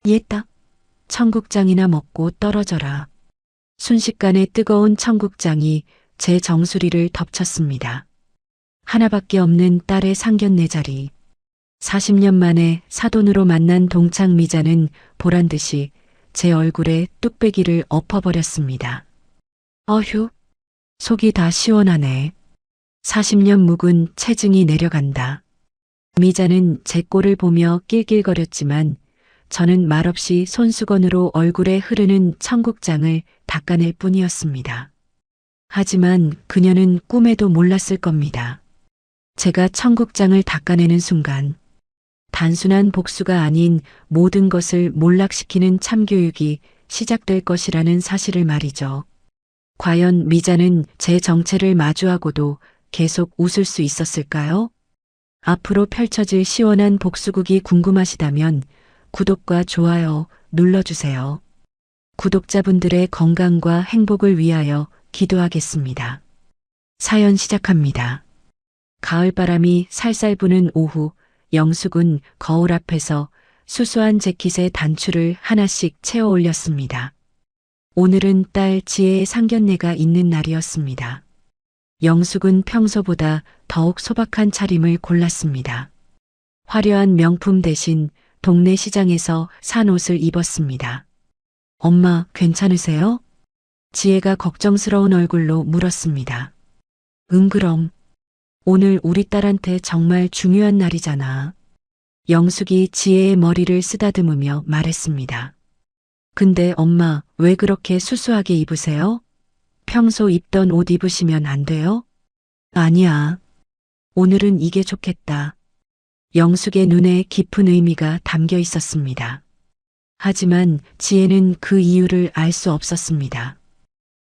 얘딱 청국장이나 먹고 떨어져라. 순식간에 뜨거운 청국장이 제 정수리를 덮쳤습니다. 하나밖에 없는 딸의 상견례 자리. 40년 만에 사돈으로 만난 동창 미자는 보란듯이 제 얼굴에 뚝배기를 엎어버렸습니다. 어휴, 속이 다 시원하네. 40년 묵은 체증이 내려간다. 미자는 제 꼴을 보며 낄낄거렸지만 저는 말없이 손수건으로 얼굴에 흐르는 청국장을 닦아낼 뿐이었습니다. 하지만 그녀는 꿈에도 몰랐을 겁니다. 제가 청국장을 닦아내는 순간 단순한 복수가 아닌 모든 것을 몰락시키는 참교육이 시작될 것이라는 사실을 말이죠. 과연 미자는 제 정체를 마주하고도 계속 웃을 수 있었을까요? 앞으로 펼쳐질 시원한 복수극이 궁금하시다면 구독과 좋아요 눌러주세요. 구독자분들의 건강과 행복을 위하여 기도하겠습니다. 사연 시작합니다. 가을바람이 살살 부는 오후, 영숙은 거울 앞에서 수수한 재킷에 단추를 하나씩 채워 올렸습니다. 오늘은 딸 지혜의 상견례가 있는 날이었습니다. 영숙은 평소보다 더욱 소박한 차림을 골랐습니다. 화려한 명품 대신 동네 시장에서 산 옷을 입었습니다. 엄마, 괜찮으세요? 지혜가 걱정스러운 얼굴로 물었습니다. 응, 그럼. 오늘 우리 딸한테 정말 중요한 날이잖아. 영숙이 지혜의 머리를 쓰다듬으며 말했습니다. 근데 엄마, 왜 그렇게 수수하게 입으세요? 평소 입던 옷 입으시면 안 돼요? 아니야. 오늘은 이게 좋겠다. 영숙의 눈에 깊은 의미가 담겨 있었습니다. 하지만 지혜는 그 이유를 알 수 없었습니다.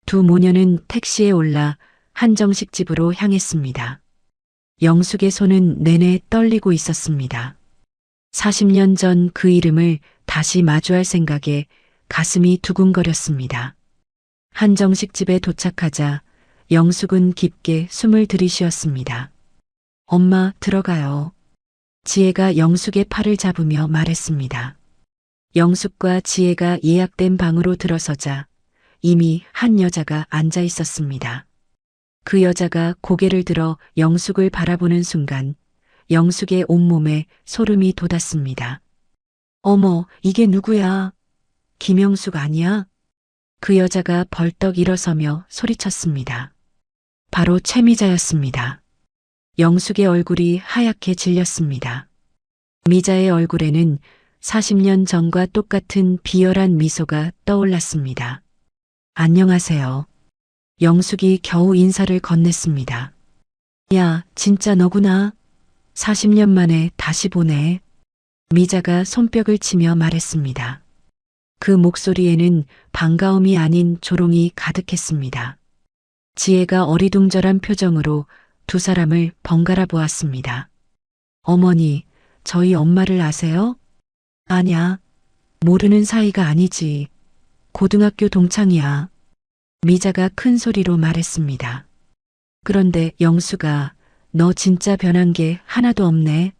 두 모녀는 택시에 올라 한정식 집으로 향했습니다. 영숙의 손은 내내 떨리고 있었습니다. 40년 전 그 이름을 다시 마주할 생각에 가슴이 두근거렸습니다. 한정식 집에 도착하자 영숙은 깊게 숨을 들이쉬었습니다. 엄마, 들어가요. 지혜가 영숙의 팔을 잡으며 말했습니다. 영숙과 지혜가 예약된 방으로 들어서자 이미 한 여자가 앉아 있었습니다. 그 여자가 고개를 들어 영숙을 바라보는 순간 영숙의 온몸에 소름이 돋았습니다. 어머, 이게 누구야? 김영숙 아니야? 그 여자가 벌떡 일어서며 소리쳤습니다. 바로 최미자였습니다. 영숙의 얼굴이 하얗게 질렸습니다. 미자의 얼굴에는 40년 전과 똑같은 비열한 미소가 떠올랐습니다. 안녕하세요. 영숙이 겨우 인사를 건넸습니다. 야, 진짜 너구나. 40년 만에 다시 보네. 미자가 손뼉을 치며 말했습니다. 그 목소리에는 반가움이 아닌 조롱이 가득했습니다. 지혜가 어리둥절한 표정으로 두 사람을 번갈아 보았습니다. 어머니, 저희 엄마를 아세요? 아냐, 모르는 사이가 아니지. 고등학교 동창이야. 미자가 큰 소리로 말했습니다. 그런데 영수가 너 진짜 변한 게 하나도 없네.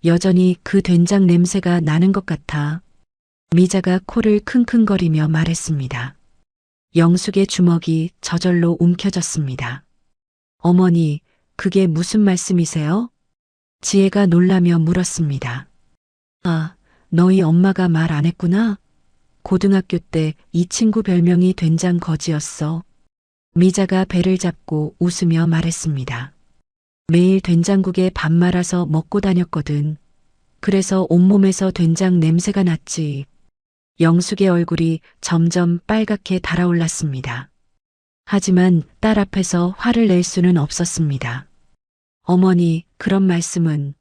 여전히 그 된장 냄새가 나는 것 같아. 미자가 코를 킁킁거리며 말했습니다. 영숙의 주먹이 저절로 움켜졌습니다. 어머니, 그게 무슨 말씀이세요? 지혜가 놀라며 물었습니다. 아, 너희 엄마가 말 안 했구나. 고등학교 때 이 친구 별명이 된장 거지였어. 미자가 배를 잡고 웃으며 말했습니다. 매일 된장국에 밥 말아서 먹고 다녔거든. 그래서 온몸에서 된장 냄새가 났지. 영숙의 얼굴이 점점 빨갛게 달아올랐습니다. 하지만 딸 앞에서 화를 낼 수는 없었습니다. 어머니, 그런 말씀은.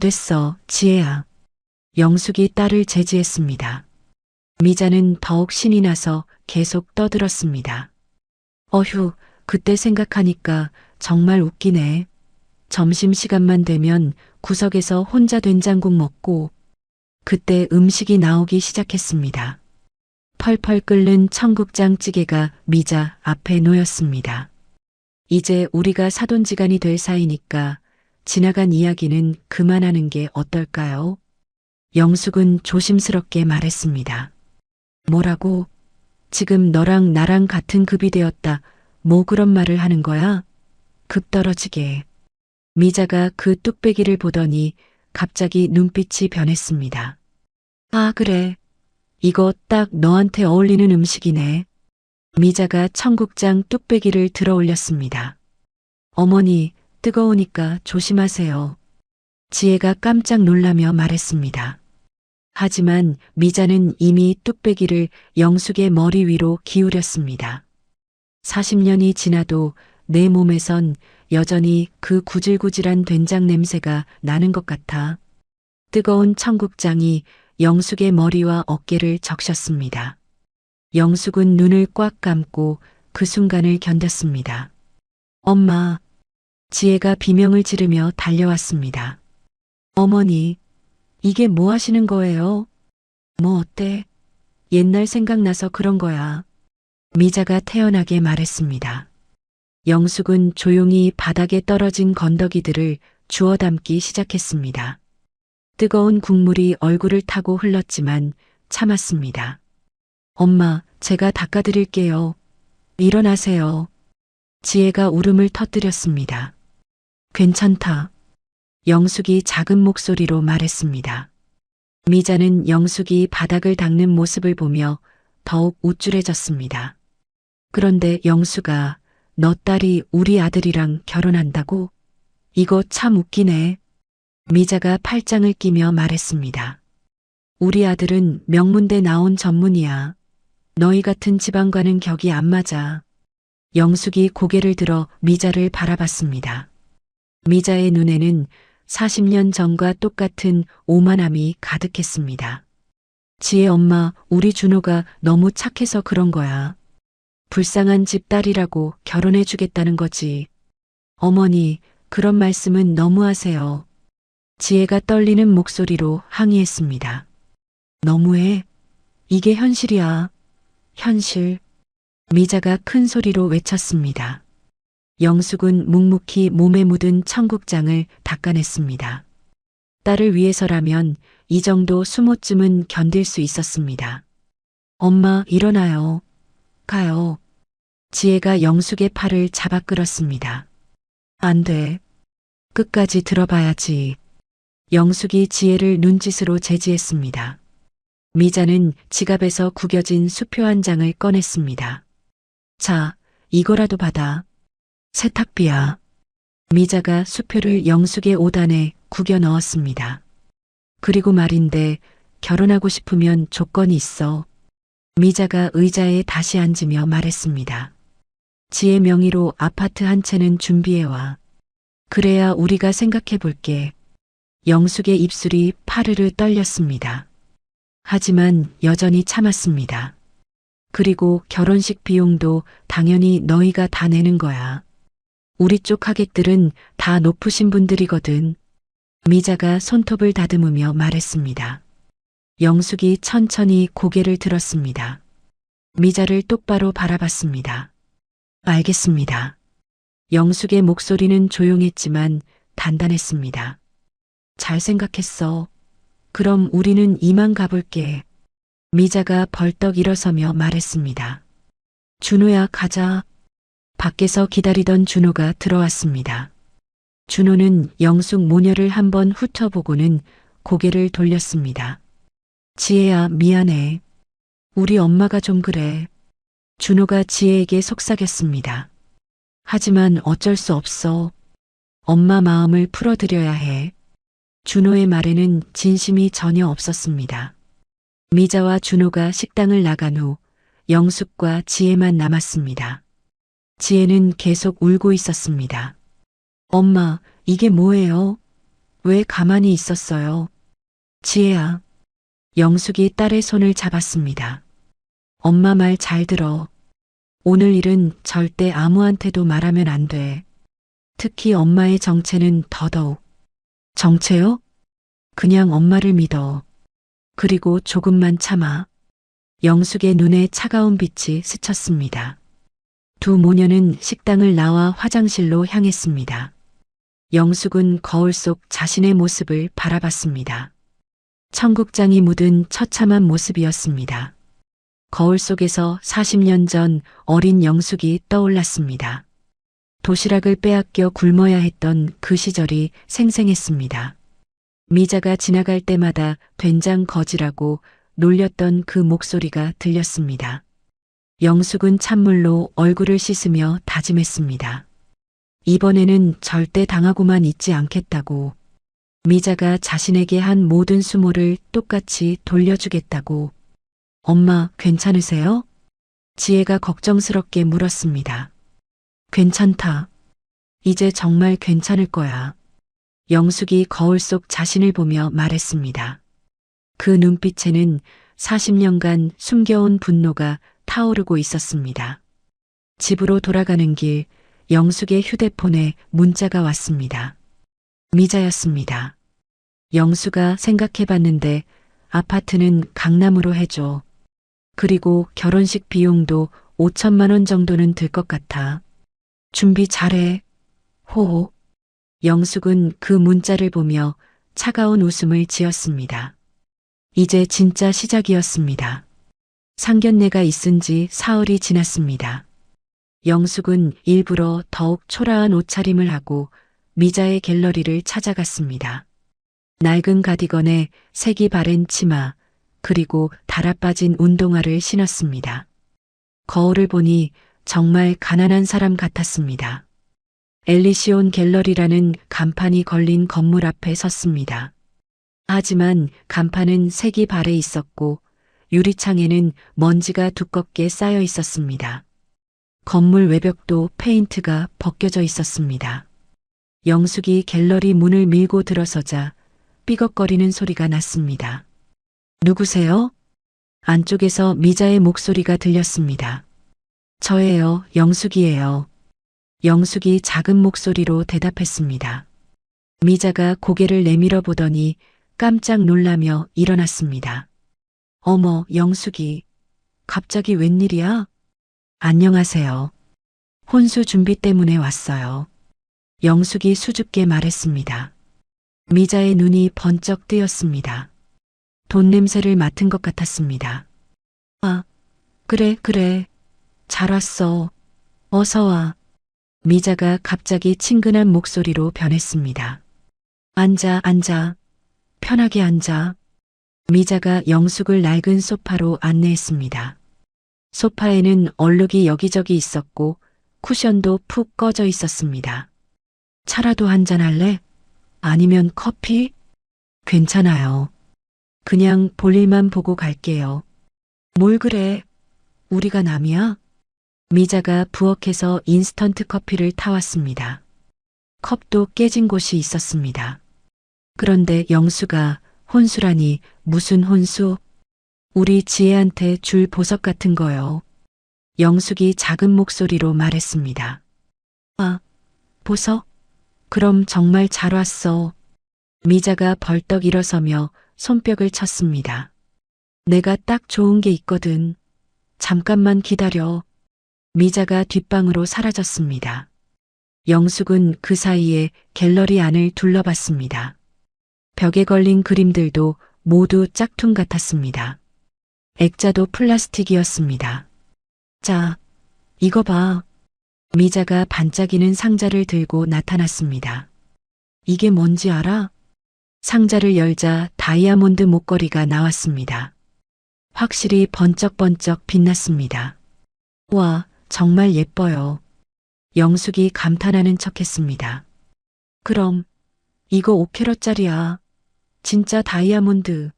됐어, 지혜야. 영숙이 딸을 제지했습니다. 미자는 더욱 신이 나서 계속 떠들었습니다. 어휴, 그때 생각하니까 정말 웃기네. 점심시간만 되면 구석에서 혼자 된장국 먹고 그때 음식이 나오기 시작했습니다. 펄펄 끓는 청국장찌개가 미자 앞에 놓였습니다. 이제 우리가 사돈지간이 될 사이니까 지나간 이야기는 그만하는 게 어떨까요? 영숙은 조심스럽게 말했습니다. 뭐라고? 지금 너랑 나랑 같은 급이 되었다. 뭐 그런 말을 하는 거야? 급 떨어지게. 미자가 그 뚝배기를 보더니 갑자기 눈빛이 변했습니다. 아, 그래. 이거 딱 너한테 어울리는 음식이네. 미자가 청국장 뚝배기를 들어 올렸습니다. 어머니, 뜨거우니까 조심하세요. 지혜가 깜짝 놀라며 말했습니다. 하지만 미자는 이미 뚝배기를 영숙의 머리 위로 기울였습니다. 40년이 지나도 내 몸에선 여전히 그 구질구질한 된장 냄새가 나는 것 같아. 뜨거운 청국장이 영숙의 머리와 어깨를 적셨습니다. 영숙은 눈을 꽉 감고 그 순간을 견뎠습니다. 엄마, 지혜가 비명을 지르며 달려왔습니다. 어머니, 이게 뭐 하시는 거예요? 뭐 어때? 옛날 생각나서 그런 거야. 미자가 태연하게 말했습니다. 영숙은 조용히 바닥에 떨어진 건더기들을 주워 담기 시작했습니다. 뜨거운 국물이 얼굴을 타고 흘렀지만 참았습니다. 엄마, 제가 닦아드릴게요. 일어나세요. 지혜가 울음을 터뜨렸습니다. 괜찮다. 영숙이 작은 목소리로 말했습니다. 미자는 영숙이 바닥을 닦는 모습을 보며 더욱 우쭐해졌습니다. 그런데 영숙아, 너 딸이 우리 아들이랑 결혼한다고? 이거 참 웃기네. 미자가 팔짱을 끼며 말했습니다. 우리 아들은 명문대 나온 전문이야. 너희 같은 집안과는 격이 안 맞아. 영숙이 고개를 들어 미자를 바라봤습니다. 미자의 눈에는 40년 전과 똑같은 오만함이 가득했습니다. 지혜 엄마, 우리 준호가 너무 착해서 그런 거야. 불쌍한 집 딸이라고 결혼해 주겠다는 거지. 어머니, 그런 말씀은 너무하세요. 지혜가 떨리는 목소리로 항의했습니다. 너무해. 이게 현실이야. 현실. 미자가 큰 소리로 외쳤습니다. 영숙은 묵묵히 몸에 묻은 청국장을 닦아냈습니다. 딸을 위해서라면 이 정도 수모쯤은 견딜 수 있었습니다. 엄마, 일어나요. 가요. 지혜가 영숙의 팔을 잡아 끌었습니다. 안 돼. 끝까지 들어봐야지. 영숙이 지혜를 눈짓으로 제지했습니다. 미자는 지갑에서 구겨진 수표 한 장을 꺼냈습니다. 자, 이거라도 받아. 세탁비야. 미자가 수표를 영숙의 옷안에 구겨 넣었습니다. 그리고 말인데 결혼하고 싶으면 조건이 있어. 미자가 의자에 다시 앉으며 말했습니다. 지혜 명의로 아파트 한 채는 준비해와. 그래야 우리가 생각해 볼게. 영숙의 입술이 파르르 떨렸습니다. 하지만 여전히 참았습니다. 그리고 결혼식 비용도 당연히 너희가 다 내는 거야. 우리 쪽 하객들은 다 높으신 분들이거든. 미자가 손톱을 다듬으며 말했습니다. 영숙이 천천히 고개를 들었습니다. 미자를 똑바로 바라봤습니다. 알겠습니다. 영숙의 목소리는 조용했지만 단단했습니다. 잘 생각했어. 그럼 우리는 이만 가볼게. 미자가 벌떡 일어서며 말했습니다. 준호야, 가자. 밖에서 기다리던 준호가 들어왔습니다. 준호는 영숙 모녀를 한번 훑어보고는 고개를 돌렸습니다. 지혜야, 미안해. 우리 엄마가 좀 그래. 준호가 지혜에게 속삭였습니다. 하지만 어쩔 수 없어. 엄마 마음을 풀어드려야 해. 준호의 말에는 진심이 전혀 없었습니다. 미자와 준호가 식당을 나간 후 영숙과 지혜만 남았습니다. 지혜는 계속 울고 있었습니다. 엄마, 이게 뭐예요? 왜 가만히 있었어요? 지혜야. 영숙이 딸의 손을 잡았습니다. 엄마 말 잘 들어. 오늘 일은 절대 아무한테도 말하면 안 돼. 특히 엄마의 정체는 더더욱. 정체요? 그냥 엄마를 믿어. 그리고 조금만 참아. 영숙의 눈에 차가운 빛이 스쳤습니다. 두 모녀는 식당을 나와 화장실로 향했습니다. 영숙은 거울 속 자신의 모습을 바라봤습니다. 청국장이 묻은 처참한 모습이었습니다. 거울 속에서 40년 전 어린 영숙이 떠올랐습니다. 도시락을 빼앗겨 굶어야 했던 그 시절이 생생했습니다. 미자가 지나갈 때마다 된장 거지라고 놀렸던 그 목소리가 들렸습니다. 영숙은 찬물로 얼굴을 씻으며 다짐했습니다. 이번에는 절대 당하고만 있지 않겠다고. 미자가 자신에게 한 모든 수모를 똑같이 돌려주겠다고. 엄마, 괜찮으세요? 지혜가 걱정스럽게 물었습니다. 괜찮다. 이제 정말 괜찮을 거야. 영숙이 거울 속 자신을 보며 말했습니다. 그 눈빛에는 40년간 숨겨온 분노가 타오르고 있었습니다. 집으로 돌아가는 길, 영숙의 휴대폰에 문자가 왔습니다. 미자였습니다. 영수가 생각해봤는데 아파트는 강남으로 해줘. 그리고 결혼식 비용도 5천만 원 정도는 들 것 같아. 준비 잘해. 호호. 영숙은 그 문자를 보며 차가운 웃음을 지었습니다. 이제 진짜 시작이었습니다. 상견례가 있은 지 사흘이 지났습니다. 영숙은 일부러 더욱 초라한 옷차림을 하고 미자의 갤러리를 찾아갔습니다. 낡은 가디건에 색이 바랜 치마, 그리고 달아빠진 운동화를 신었습니다. 거울을 보니 정말 가난한 사람 같았습니다. 엘리시온 갤러리라는 간판이 걸린 건물 앞에 섰습니다. 하지만 간판은 색이 발해 있었고 유리창에는 먼지가 두껍게 쌓여 있었습니다. 건물 외벽도 페인트가 벗겨져 있었습니다. 영숙이 갤러리 문을 밀고 들어서자 삐걱거리는 소리가 났습니다. 누구세요? 안쪽에서 미자의 목소리가 들렸습니다. 저예요, 영숙이에요. 영숙이 작은 목소리로 대답했습니다. 미자가 고개를 내밀어 보더니 깜짝 놀라며 일어났습니다. 어머, 영숙이. 갑자기 웬일이야? 안녕하세요. 혼수 준비 때문에 왔어요. 영숙이 수줍게 말했습니다. 미자의 눈이 번쩍 뜨였습니다. 돈 냄새를 맡은 것 같았습니다. 아, 그래. 잘 왔어. 어서 와. 미자가 갑자기 친근한 목소리로 변했습니다. 앉아. 편하게 앉아. 미자가 영숙을 낡은 소파로 안내했습니다. 소파에는 얼룩이 여기저기 있었고 쿠션도 푹 꺼져 있었습니다. 차라도 한잔 할래? 아니면 커피? 괜찮아요. 그냥 볼일만 보고 갈게요. 뭘 그래? 우리가 남이야? 미자가 부엌에서 인스턴트 커피를 타왔습니다. 컵도 깨진 곳이 있었습니다. 그런데 영수가 혼수라니 무슨 혼수? 우리 지혜한테 줄 보석 같은 거요. 영숙이 작은 목소리로 말했습니다. 아, 보석? 그럼 정말 잘 왔어. 미자가 벌떡 일어서며 손뼉을 쳤습니다. 내가 딱 좋은 게 있거든. 잠깐만 기다려. 미자가 뒷방으로 사라졌습니다. 영숙은 그 사이에 갤러리 안을 둘러봤습니다. 벽에 걸린 그림들도 모두 짝퉁 같았습니다. 액자도 플라스틱이었습니다. 자, 이거 봐. 미자가 반짝이는 상자를 들고 나타났습니다. 이게 뭔지 알아? 상자를 열자 다이아몬드 목걸이가 나왔습니다. 확실히 번쩍번쩍 빛났습니다. 와, 정말 예뻐요. 영숙이 감탄하는 척했습니다. 그럼 이거 5캐럿짜리야. 진짜 다이아몬드.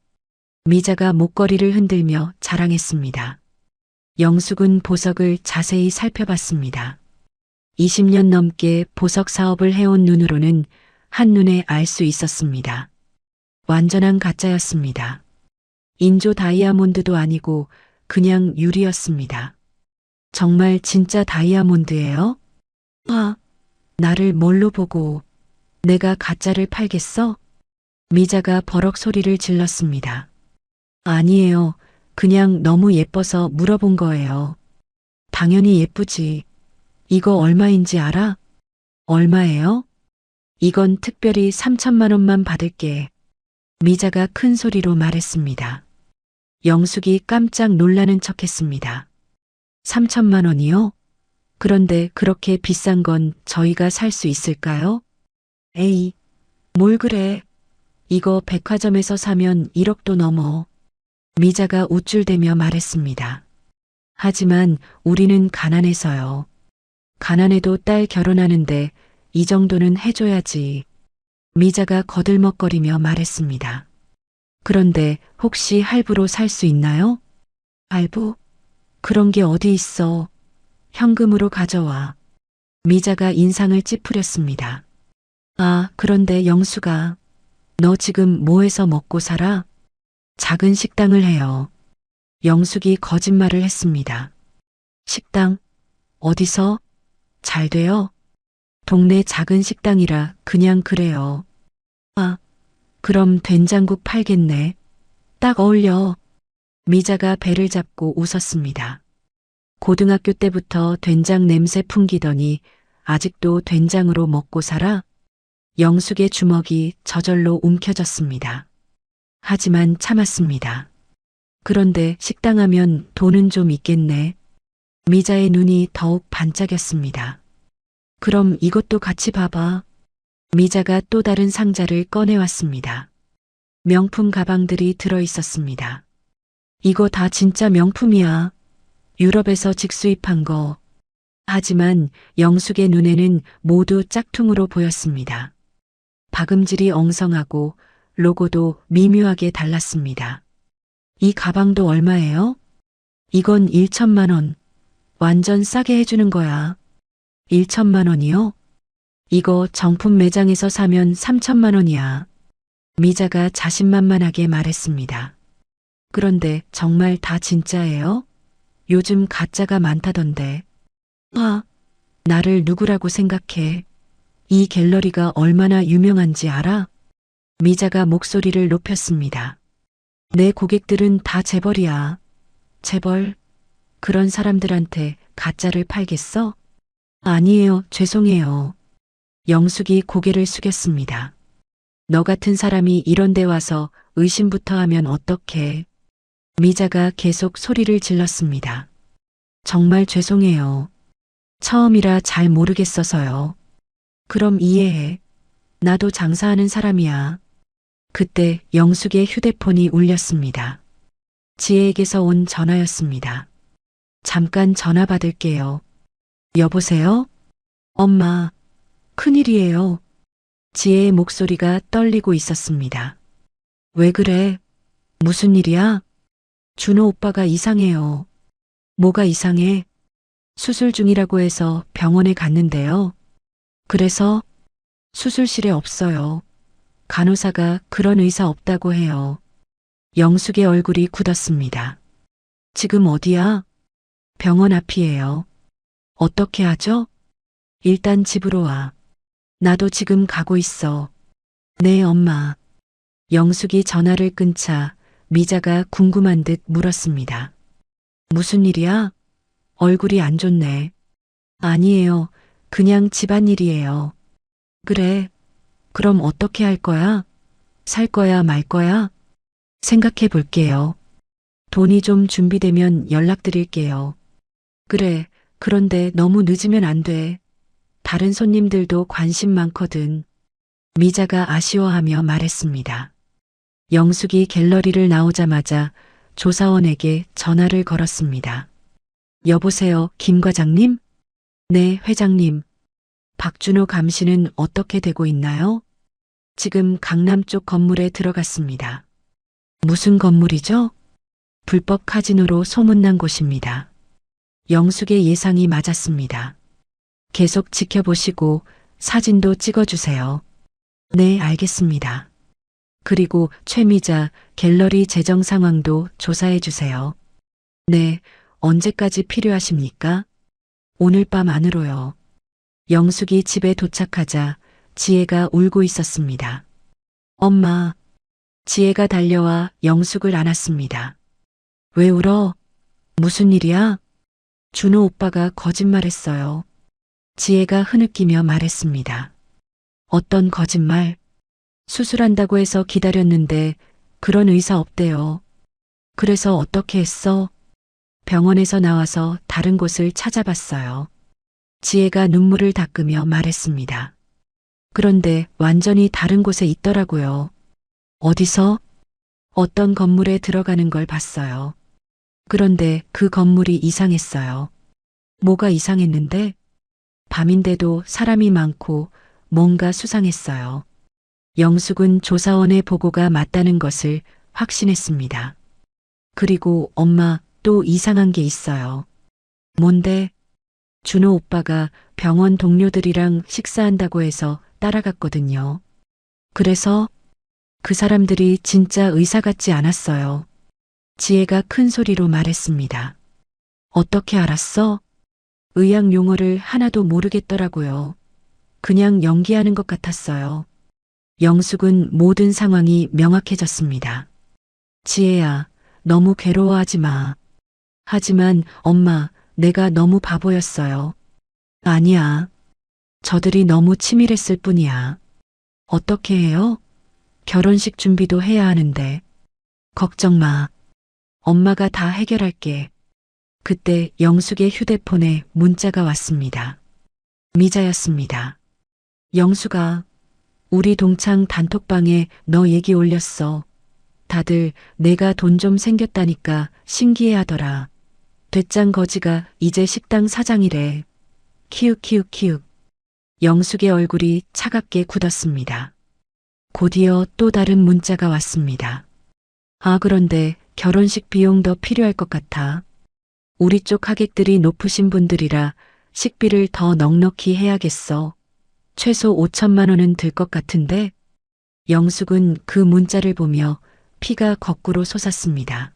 미자가 목걸이를 흔들며 자랑했습니다. 영숙은 보석을 자세히 살펴봤습니다. 20년 넘게 보석 사업을 해온 눈으로는 한눈에 알 수 있었습니다. 완전한 가짜였습니다. 인조 다이아몬드도 아니고 그냥 유리였습니다. 정말 진짜 다이아몬드예요? 아, 나를 뭘로 보고 내가 가짜를 팔겠어? 미자가 버럭 소리를 질렀습니다. 아니에요. 그냥 너무 예뻐서 물어본 거예요. 당연히 예쁘지. 이거 얼마인지 알아? 얼마예요? 이건 특별히 3천만 원만 받을게. 미자가 큰 소리로 말했습니다. 영숙이 깜짝 놀라는 척했습니다. 3천만 원이요? 그런데 그렇게 비싼 건 저희가 살 수 있을까요? 에이, 뭘 그래. 이거 백화점에서 사면 1억도 넘어. 미자가 우쭐대며 말했습니다. 하지만 우리는 가난해서요. 가난해도 딸 결혼하는데 이 정도는 해줘야지. 미자가 거들먹거리며 말했습니다. 그런데 혹시 할부로 살 수 있나요? 할부? 그런 게 어디 있어. 현금으로 가져와. 미자가 인상을 찌푸렸습니다. 아, 그런데 영수가, 너 지금 뭐 해서 먹고 살아? 작은 식당을 해요. 영숙이 거짓말을 했습니다. 식당? 어디서? 잘 돼요? 동네 작은 식당이라 그냥 그래요. 아, 그럼 된장국 팔겠네. 딱 어울려. 미자가 배를 잡고 웃었습니다. 고등학교 때부터 된장 냄새 풍기더니 아직도 된장으로 먹고 살아? 영숙의 주먹이 저절로 움켜졌습니다. 하지만 참았습니다. 그런데 식당 하면 돈은 좀 있겠네. 미자의 눈이 더욱 반짝였습니다. 그럼 이것도 같이 봐봐. 미자가 또 다른 상자를 꺼내왔습니다. 명품 가방들이 들어 있었습니다. 이거 다 진짜 명품이야. 유럽에서 직수입한 거. 하지만 영숙의 눈에는 모두 짝퉁으로 보였습니다. 박음질이 엉성하고 로고도 미묘하게 달랐습니다. 이 가방도 얼마예요? 이건 1천만 원. 완전 싸게 해주는 거야. 1천만 원이요? 이거 정품 매장에서 사면 3천만 원이야. 미자가 자신만만하게 말했습니다. 그런데 정말 다 진짜예요? 요즘 가짜가 많다던데. 아, 나를 누구라고 생각해? 이 갤러리가 얼마나 유명한지 알아? 미자가 목소리를 높였습니다. 내 고객들은 다 재벌이야. 재벌? 그런 사람들한테 가짜를 팔겠어? 아니에요, 죄송해요. 영숙이 고개를 숙였습니다. 너 같은 사람이 이런 데 와서 의심부터 하면 어떡해. 미자가 계속 소리를 질렀습니다. 정말 죄송해요. 처음이라 잘 모르겠어서요. 그럼 이해해. 나도 장사하는 사람이야. 그때 영숙의 휴대폰이 울렸습니다. 지혜에게서 온 전화였습니다. 잠깐 전화 받을게요. 여보세요? 엄마, 큰일이에요. 지혜의 목소리가 떨리고 있었습니다. 왜 그래? 무슨 일이야? 준호 오빠가 이상해요. 뭐가 이상해? 수술 중이라고 해서 병원에 갔는데요. 그래서 수술실에 없어요. 간호사가 그런 의사 없다고 해요. 영숙의 얼굴이 굳었습니다. 지금 어디야? 병원 앞이에요. 어떻게 하죠? 일단 집으로 와. 나도 지금 가고 있어. 네, 엄마. 영숙이 전화를 끊자 미자가 궁금한 듯 물었습니다. 무슨 일이야? 얼굴이 안 좋네. 아니에요. 그냥 집안일이에요. 그래. 그럼 어떻게 할 거야? 살 거야, 말 거야? 생각해 볼게요. 돈이 좀 준비되면 연락드릴게요. 그래. 그런데 너무 늦으면 안 돼. 다른 손님들도 관심 많거든. 미자가 아쉬워하며 말했습니다. 영숙이 갤러리를 나오자마자 조사원에게 전화를 걸었습니다. 여보세요, 김 과장님? 네, 회장님. 박준호 감시는 어떻게 되고 있나요? 지금 강남 쪽 건물에 들어갔습니다. 무슨 건물이죠? 불법 카지노로 소문난 곳입니다. 영숙의 예상이 맞았습니다. 계속 지켜보시고 사진도 찍어주세요. 네, 알겠습니다. 그리고 최미자 갤러리 재정 상황도 조사해 주세요. 네, 언제까지 필요하십니까? 오늘 밤 안으로요. 영숙이 집에 도착하자 지혜가 울고 있었습니다. 엄마. 지혜가 달려와 영숙을 안았습니다. 왜 울어? 무슨 일이야? 준호 오빠가 거짓말했어요. 지혜가 흐느끼며 말했습니다. 어떤 거짓말? 수술한다고 해서 기다렸는데 그런 의사 없대요. 그래서 어떻게 했어? 병원에서 나와서 다른 곳을 찾아봤어요. 지혜가 눈물을 닦으며 말했습니다. 그런데 완전히 다른 곳에 있더라고요. 어디서? 어떤 건물에 들어가는 걸 봤어요. 그런데 그 건물이 이상했어요. 뭐가 이상했는데? 밤인데도 사람이 많고 뭔가 수상했어요. 영숙은 조사원의 보고가 맞다는 것을 확신했습니다. 그리고 엄마, 또 이상한 게 있어요. 뭔데? 준호 오빠가 병원 동료들이랑 식사한다고 해서 따라갔거든요. 그래서 그 사람들이 진짜 의사 같지 않았어요. 지혜가 큰 소리로 말했습니다. 어떻게 알았어? 의학 용어를 하나도 모르겠더라고요. 그냥 연기하는 것 같았어요. 영숙은 모든 상황이 명확해졌습니다. 지혜야, 너무 괴로워하지 마. 하지만 엄마, 내가 너무 바보였어요. 아니야. 저들이 너무 치밀했을 뿐이야. 어떻게 해요? 결혼식 준비도 해야 하는데. 걱정 마. 엄마가 다 해결할게. 그때 영숙의 휴대폰에 문자가 왔습니다. 미자였습니다. 영숙아, 우리 동창 단톡방에 너 얘기 올렸어. 다들 내가 돈 좀 생겼다니까 신기해하더라. 됐장 거지가 이제 식당 사장이래. 키읔키읔키읔. 영숙의 얼굴이 차갑게 굳었습니다. 곧이어 또 다른 문자가 왔습니다. 아, 그런데 결혼식 비용 더 필요할 것 같아. 우리 쪽 하객들이 높으신 분들이라 식비를 더 넉넉히 해야겠어. 최소 5천만 원은 들 것 같은데? 영숙은 그 문자를 보며 피가 거꾸로 솟았습니다.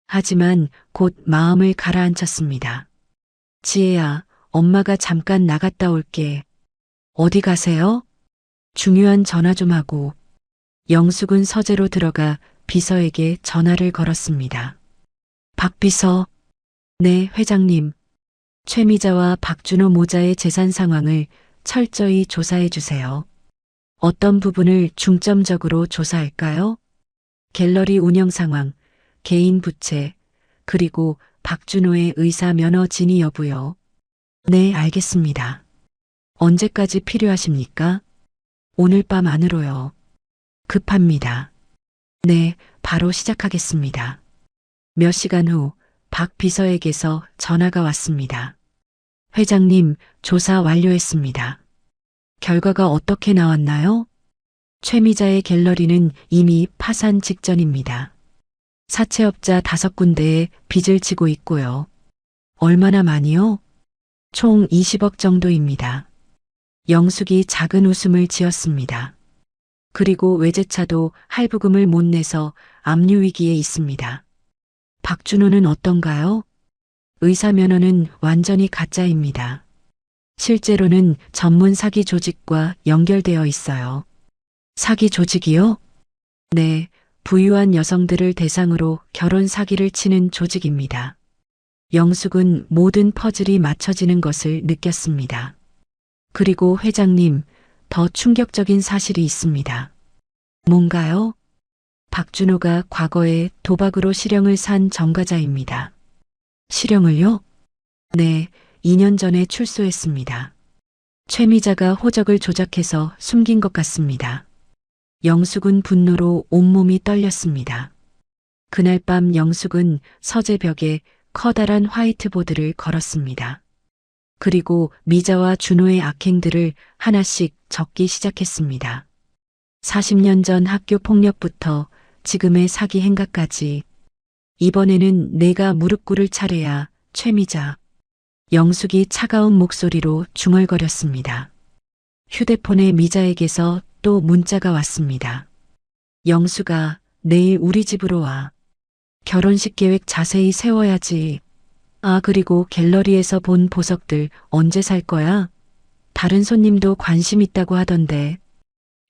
하지만 곧 마음을 가라앉혔습니다. 지혜야, 엄마가 잠깐 나갔다 올게. 어디 가세요? 중요한 전화 좀 하고. 영숙은 서재로 들어가 비서에게 전화를 걸었습니다. 박 비서. 네, 회장님. 최미자와 박준호 모자의 재산 상황을 철저히 조사해 주세요. 어떤 부분을 중점적으로 조사할까요? 갤러리 운영 상황, 개인 부채, 그리고 박준호의 의사 면허 진위 여부요. 네, 알겠습니다. 언제까지 필요하십니까? 오늘 밤 안으로요. 급합니다. 네, 바로 시작하겠습니다. 몇 시간 후 박 비서에게서 전화가 왔습니다. 회장님, 조사 완료했습니다. 결과가 어떻게 나왔나요? 최미자의 갤러리는 이미 파산 직전입니다. 사채업자 5군데에 빚을 지고 있고요. 얼마나 많이요? 총 20억 정도입니다. 영숙이 작은 웃음을 지었습니다. 그리고 외제차도 할부금을 못 내서 압류 위기에 있습니다. 박준호는 어떤가요? 의사 면허는 완전히 가짜입니다. 실제로는 전문 사기 조직과 연결되어 있어요. 사기 조직이요? 네, 부유한 여성들을 대상으로 결혼 사기를 치는 조직입니다. 영숙은 모든 퍼즐이 맞춰지는 것을 느꼈습니다. 그리고 회장님, 더 충격적인 사실이 있습니다. 뭔가요? 박준호가 과거에 도박으로 실형을 산 전과자입니다. 실형을요? 네, 2년 전에 출소했습니다. 최미자가 호적을 조작해서 숨긴 것 같습니다. 영숙은 분노로 온몸이 떨렸습니다. 그날 밤 영숙은 서재 벽에 커다란 화이트보드를 걸었습니다. 그리고 미자와 준호의 악행들을 하나씩 적기 시작했습니다. 40년 전 학교 폭력부터 지금의 사기 행각까지. 이번에는 내가 무릎 꿇을 차례야, 최미자. 영숙이 차가운 목소리로 중얼거렸습니다. 휴대폰에 미자에게서 또 문자가 왔습니다. 영숙아, 내일 우리 집으로 와. 결혼식 계획 자세히 세워야지. 아, 그리고 갤러리에서 본 보석들 언제 살 거야? 다른 손님도 관심 있다고 하던데.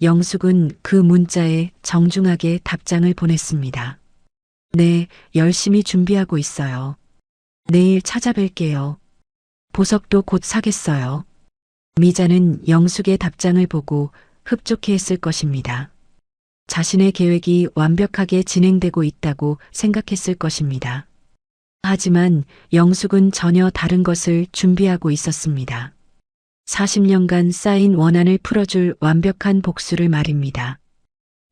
영숙은 그 문자에 정중하게 답장을 보냈습니다. 네, 열심히 준비하고 있어요. 내일 찾아뵐게요. 보석도 곧 사겠어요. 미자는 영숙의 답장을 보고 흡족해했을 것입니다. 자신의 계획이 완벽하게 진행되고 있다고 생각했을 것입니다. 하지만 영숙은 전혀 다른 것을 준비하고 있었습니다. 40년간 쌓인 원한을 풀어줄 완벽한 복수를 말입니다.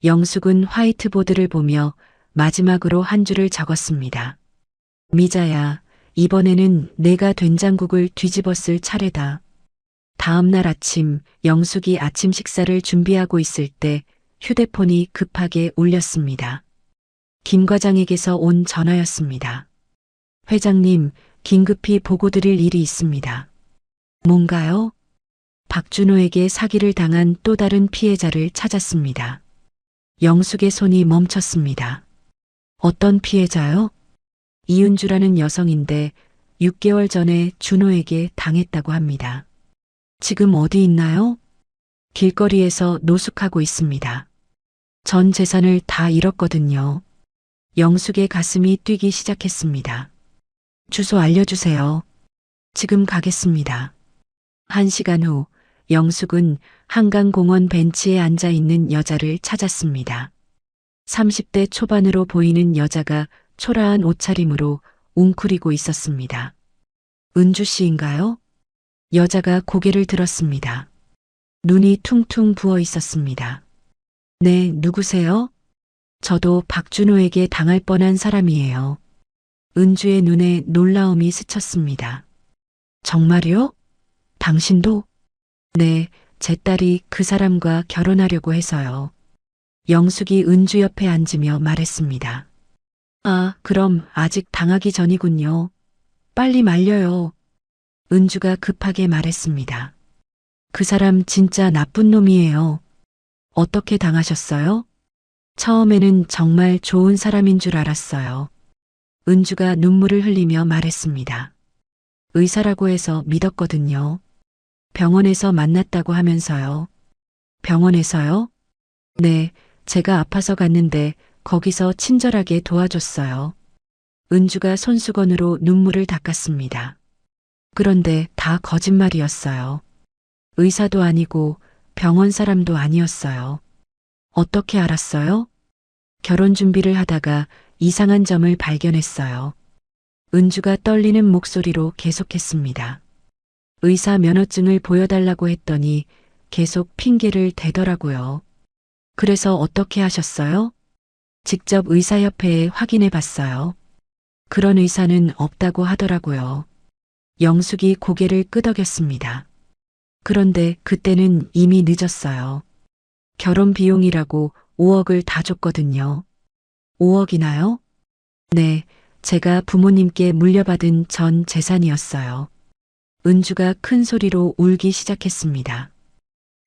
영숙은 화이트보드를 보며 마지막으로 한 줄을 적었습니다. 미자야, 이번에는 내가 된장국을 뒤집어 쓸 차례다. 다음 날 아침, 영숙이 아침 식사를 준비하고 있을 때 휴대폰이 급하게 울렸습니다. 김 과장에게서 온 전화였습니다. 회장님, 긴급히 보고드릴 일이 있습니다. 뭔가요? 박준호에게 사기를 당한 또 다른 피해자를 찾았습니다. 영숙의 손이 멈췄습니다. 어떤 피해자요? 이은주라는 여성인데 6개월 전에 준호에게 당했다고 합니다. 지금 어디 있나요? 길거리에서 노숙하고 있습니다. 전 재산을 다 잃었거든요. 영숙의 가슴이 뛰기 시작했습니다. 주소 알려주세요. 지금 가겠습니다. 1시간 후 영숙은 한강공원 벤치에 앉아 있는 여자를 찾았습니다. 30대 초반으로 보이는 여자가 초라한 옷차림으로 웅크리고 있었습니다. 은주 씨인가요? 여자가 고개를 들었습니다. 눈이 퉁퉁 부어 있었습니다. 네, 누구세요? 저도 박준호에게 당할 뻔한 사람이에요. 은주의 눈에 놀라움이 스쳤습니다. 정말요? 당신도? 네, 제 딸이 그 사람과 결혼하려고 해서요. 영숙이 은주 옆에 앉으며 말했습니다. 아, 그럼 아직 당하기 전이군요. 빨리 말려요. 은주가 급하게 말했습니다. 그 사람 진짜 나쁜 놈이에요. 어떻게 당하셨어요? 처음에는 정말 좋은 사람인 줄 알았어요. 은주가 눈물을 흘리며 말했습니다. 의사라고 해서 믿었거든요. 병원에서 만났다고 하면서요. 병원에서요? 네, 제가 아파서 갔는데 거기서 친절하게 도와줬어요. 은주가 손수건으로 눈물을 닦았습니다. 그런데 다 거짓말이었어요. 의사도 아니고 병원 사람도 아니었어요. 어떻게 알았어요? 결혼 준비를 하다가 이상한 점을 발견했어요. 은주가 떨리는 목소리로 계속했습니다. 의사 면허증을 보여달라고 했더니 계속 핑계를 대더라고요. 그래서 어떻게 하셨어요? 직접 의사협회에 확인해 봤어요. 그런 의사는 없다고 하더라고요. 영숙이 고개를 끄덕였습니다. 그런데 그때는 이미 늦었어요. 결혼 비용이라고 5억을 다 줬거든요. 5억이나요? 네, 제가 부모님께 물려받은 전 재산이었어요. 은주가 큰 소리로 울기 시작했습니다.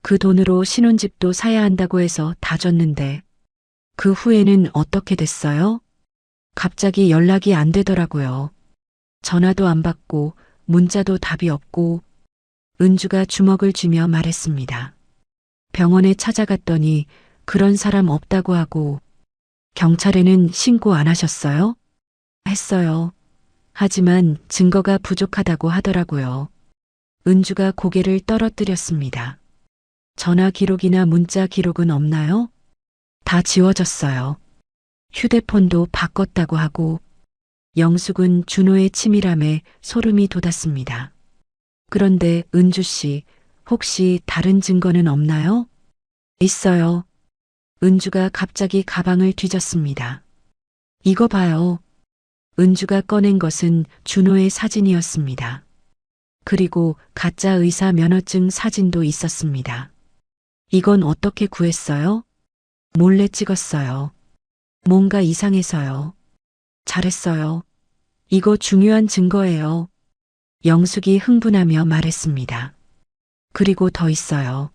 그 돈으로 신혼집도 사야 한다고 해서 다 줬는데 그 후에는 어떻게 됐어요? 갑자기 연락이 안 되더라고요. 전화도 안 받고 문자도 답이 없고. 은주가 주먹을 쥐며 말했습니다. 병원에 찾아갔더니 그런 사람 없다고 하고. 경찰에는 신고 안 하셨어요? 했어요. 하지만 증거가 부족하다고 하더라고요. 은주가 고개를 떨어뜨렸습니다. 전화 기록이나 문자 기록은 없나요? 다 지워졌어요. 휴대폰도 바꿨다고 하고. 영숙은 준호의 치밀함에 소름이 돋았습니다. 그런데 은주 씨, 혹시 다른 증거는 없나요? 있어요. 은주가 갑자기 가방을 뒤졌습니다. 이거 봐요. 은주가 꺼낸 것은 준호의 사진이었습니다. 그리고 가짜 의사 면허증 사진도 있었습니다. 이건 어떻게 구했어요? 몰래 찍었어요. 뭔가 이상해서요. 잘했어요. 이거 중요한 증거예요. 영숙이 흥분하며 말했습니다. 그리고 더 있어요.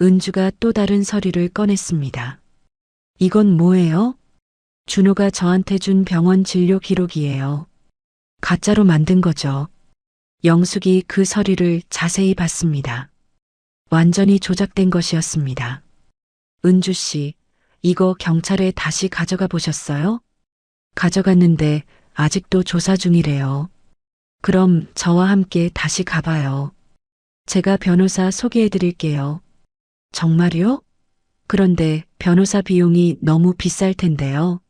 은주가 또 다른 서류를 꺼냈습니다. 이건 뭐예요? 준호가 저한테 준 병원 진료 기록이에요. 가짜로 만든 거죠. 영숙이 그 서류를 자세히 봤습니다. 완전히 조작된 것이었습니다. 은주 씨, 이거 경찰에 다시 가져가 보셨어요? 가져갔는데 아직도 조사 중이래요. 그럼 저와 함께 다시 가봐요. 제가 변호사 소개해 드릴게요. 정말요? 그런데 변호사 비용이 너무 비쌀 텐데요.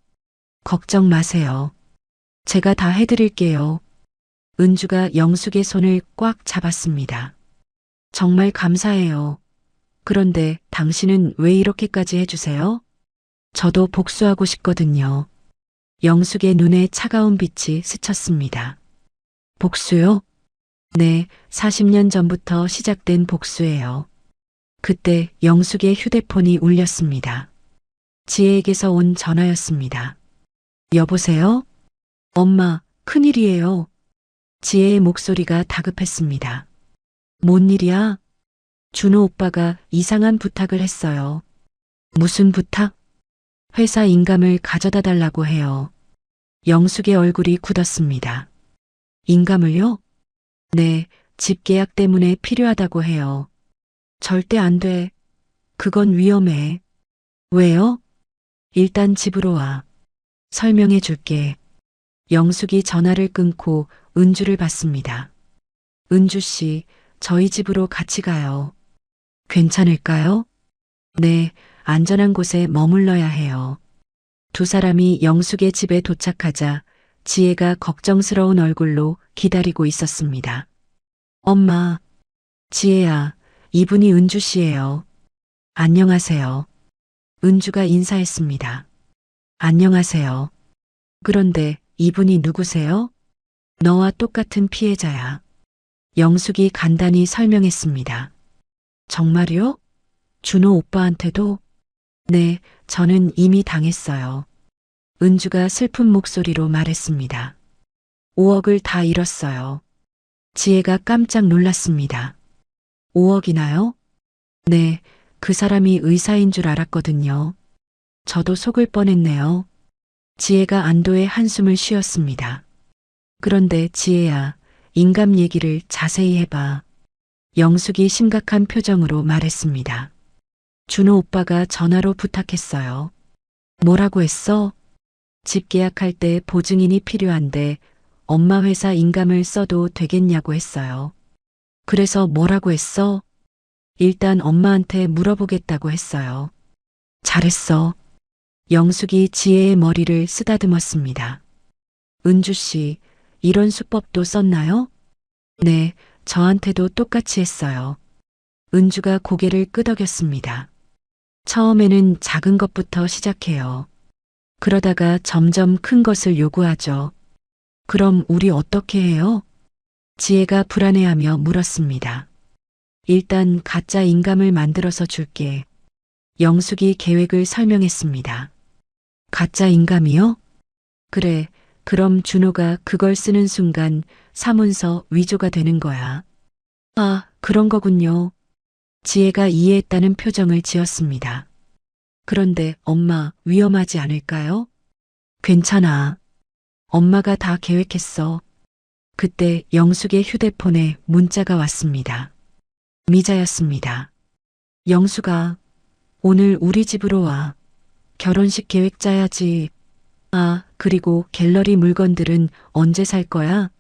걱정 마세요. 제가 다 해드릴게요. 은주가 영숙의 손을 꽉 잡았습니다. 정말 감사해요. 그런데 당신은 왜 이렇게까지 해주세요? 저도 복수하고 싶거든요. 영숙의 눈에 차가운 빛이 스쳤습니다. 복수요? 네, 40년 전부터 시작된 복수예요. 그때 영숙의 휴대폰이 울렸습니다. 지혜에게서 온 전화였습니다. 여보세요? 엄마, 큰일이에요. 지혜의 목소리가 다급했습니다. 뭔 일이야? 준호 오빠가 이상한 부탁을 했어요. 무슨 부탁? 회사 인감을 가져다 달라고 해요. 영숙의 얼굴이 굳었습니다. 인감을요? 네, 집 계약 때문에 필요하다고 해요. 절대 안 돼. 그건 위험해. 왜요? 일단 집으로 와. 설명해 줄게. 영숙이 전화를 끊고 은주를 받습니다. 은주 씨, 저희 집으로 같이 가요. 괜찮을까요? 네, 안전한 곳에 머물러야 해요. 두 사람이 영숙의 집에 도착하자 지혜가 걱정스러운 얼굴로 기다리고 있었습니다. 엄마, 지혜야, 이분이 은주 씨예요. 안녕하세요. 은주가 인사했습니다. 안녕하세요. 그런데 이분이 누구세요? 너와 똑같은 피해자야. 영숙이 간단히 설명했습니다. 정말요? 준호 오빠한테도? 네, 저는 이미 당했어요. 은주가 슬픈 목소리로 말했습니다. 5억을 다 잃었어요. 지혜가 깜짝 놀랐습니다. 5억이나요? 네, 그 사람이 의사인 줄 알았거든요. 저도 속을 뻔했네요. 지혜가 안도의 한숨을 쉬었습니다. 그런데 지혜야, 인감 얘기를 자세히 해봐. 영숙이 심각한 표정으로 말했습니다. 준호 오빠가 전화로 부탁했어요. 뭐라고 했어? 집 계약할 때 보증인이 필요한데 엄마 회사 인감을 써도 되겠냐고 했어요. 그래서 뭐라고 했어? 일단 엄마한테 물어보겠다고 했어요. 잘했어. 영숙이 지혜의 머리를 쓰다듬었습니다. 은주 씨, 이런 수법도 썼나요? 네, 저한테도 똑같이 했어요. 은주가 고개를 끄덕였습니다. 처음에는 작은 것부터 시작해요. 그러다가 점점 큰 것을 요구하죠. 그럼 우리 어떻게 해요? 지혜가 불안해하며 물었습니다. 일단 가짜 인감을 만들어서 줄게. 영숙이 계획을 설명했습니다. 가짜 인감이요? 그래, 그럼 준호가 그걸 쓰는 순간 사문서 위조가 되는 거야. 아, 그런 거군요. 지혜가 이해했다는 표정을 지었습니다. 그런데 엄마, 위험하지 않을까요? 괜찮아. 엄마가 다 계획했어. 그때 영숙의 휴대폰에 문자가 왔습니다. 미자였습니다. 영숙아, 오늘 우리 집으로 와. 결혼식 계획 짜야지. 아, 그리고 갤러리 물건들은 언제 살 거야?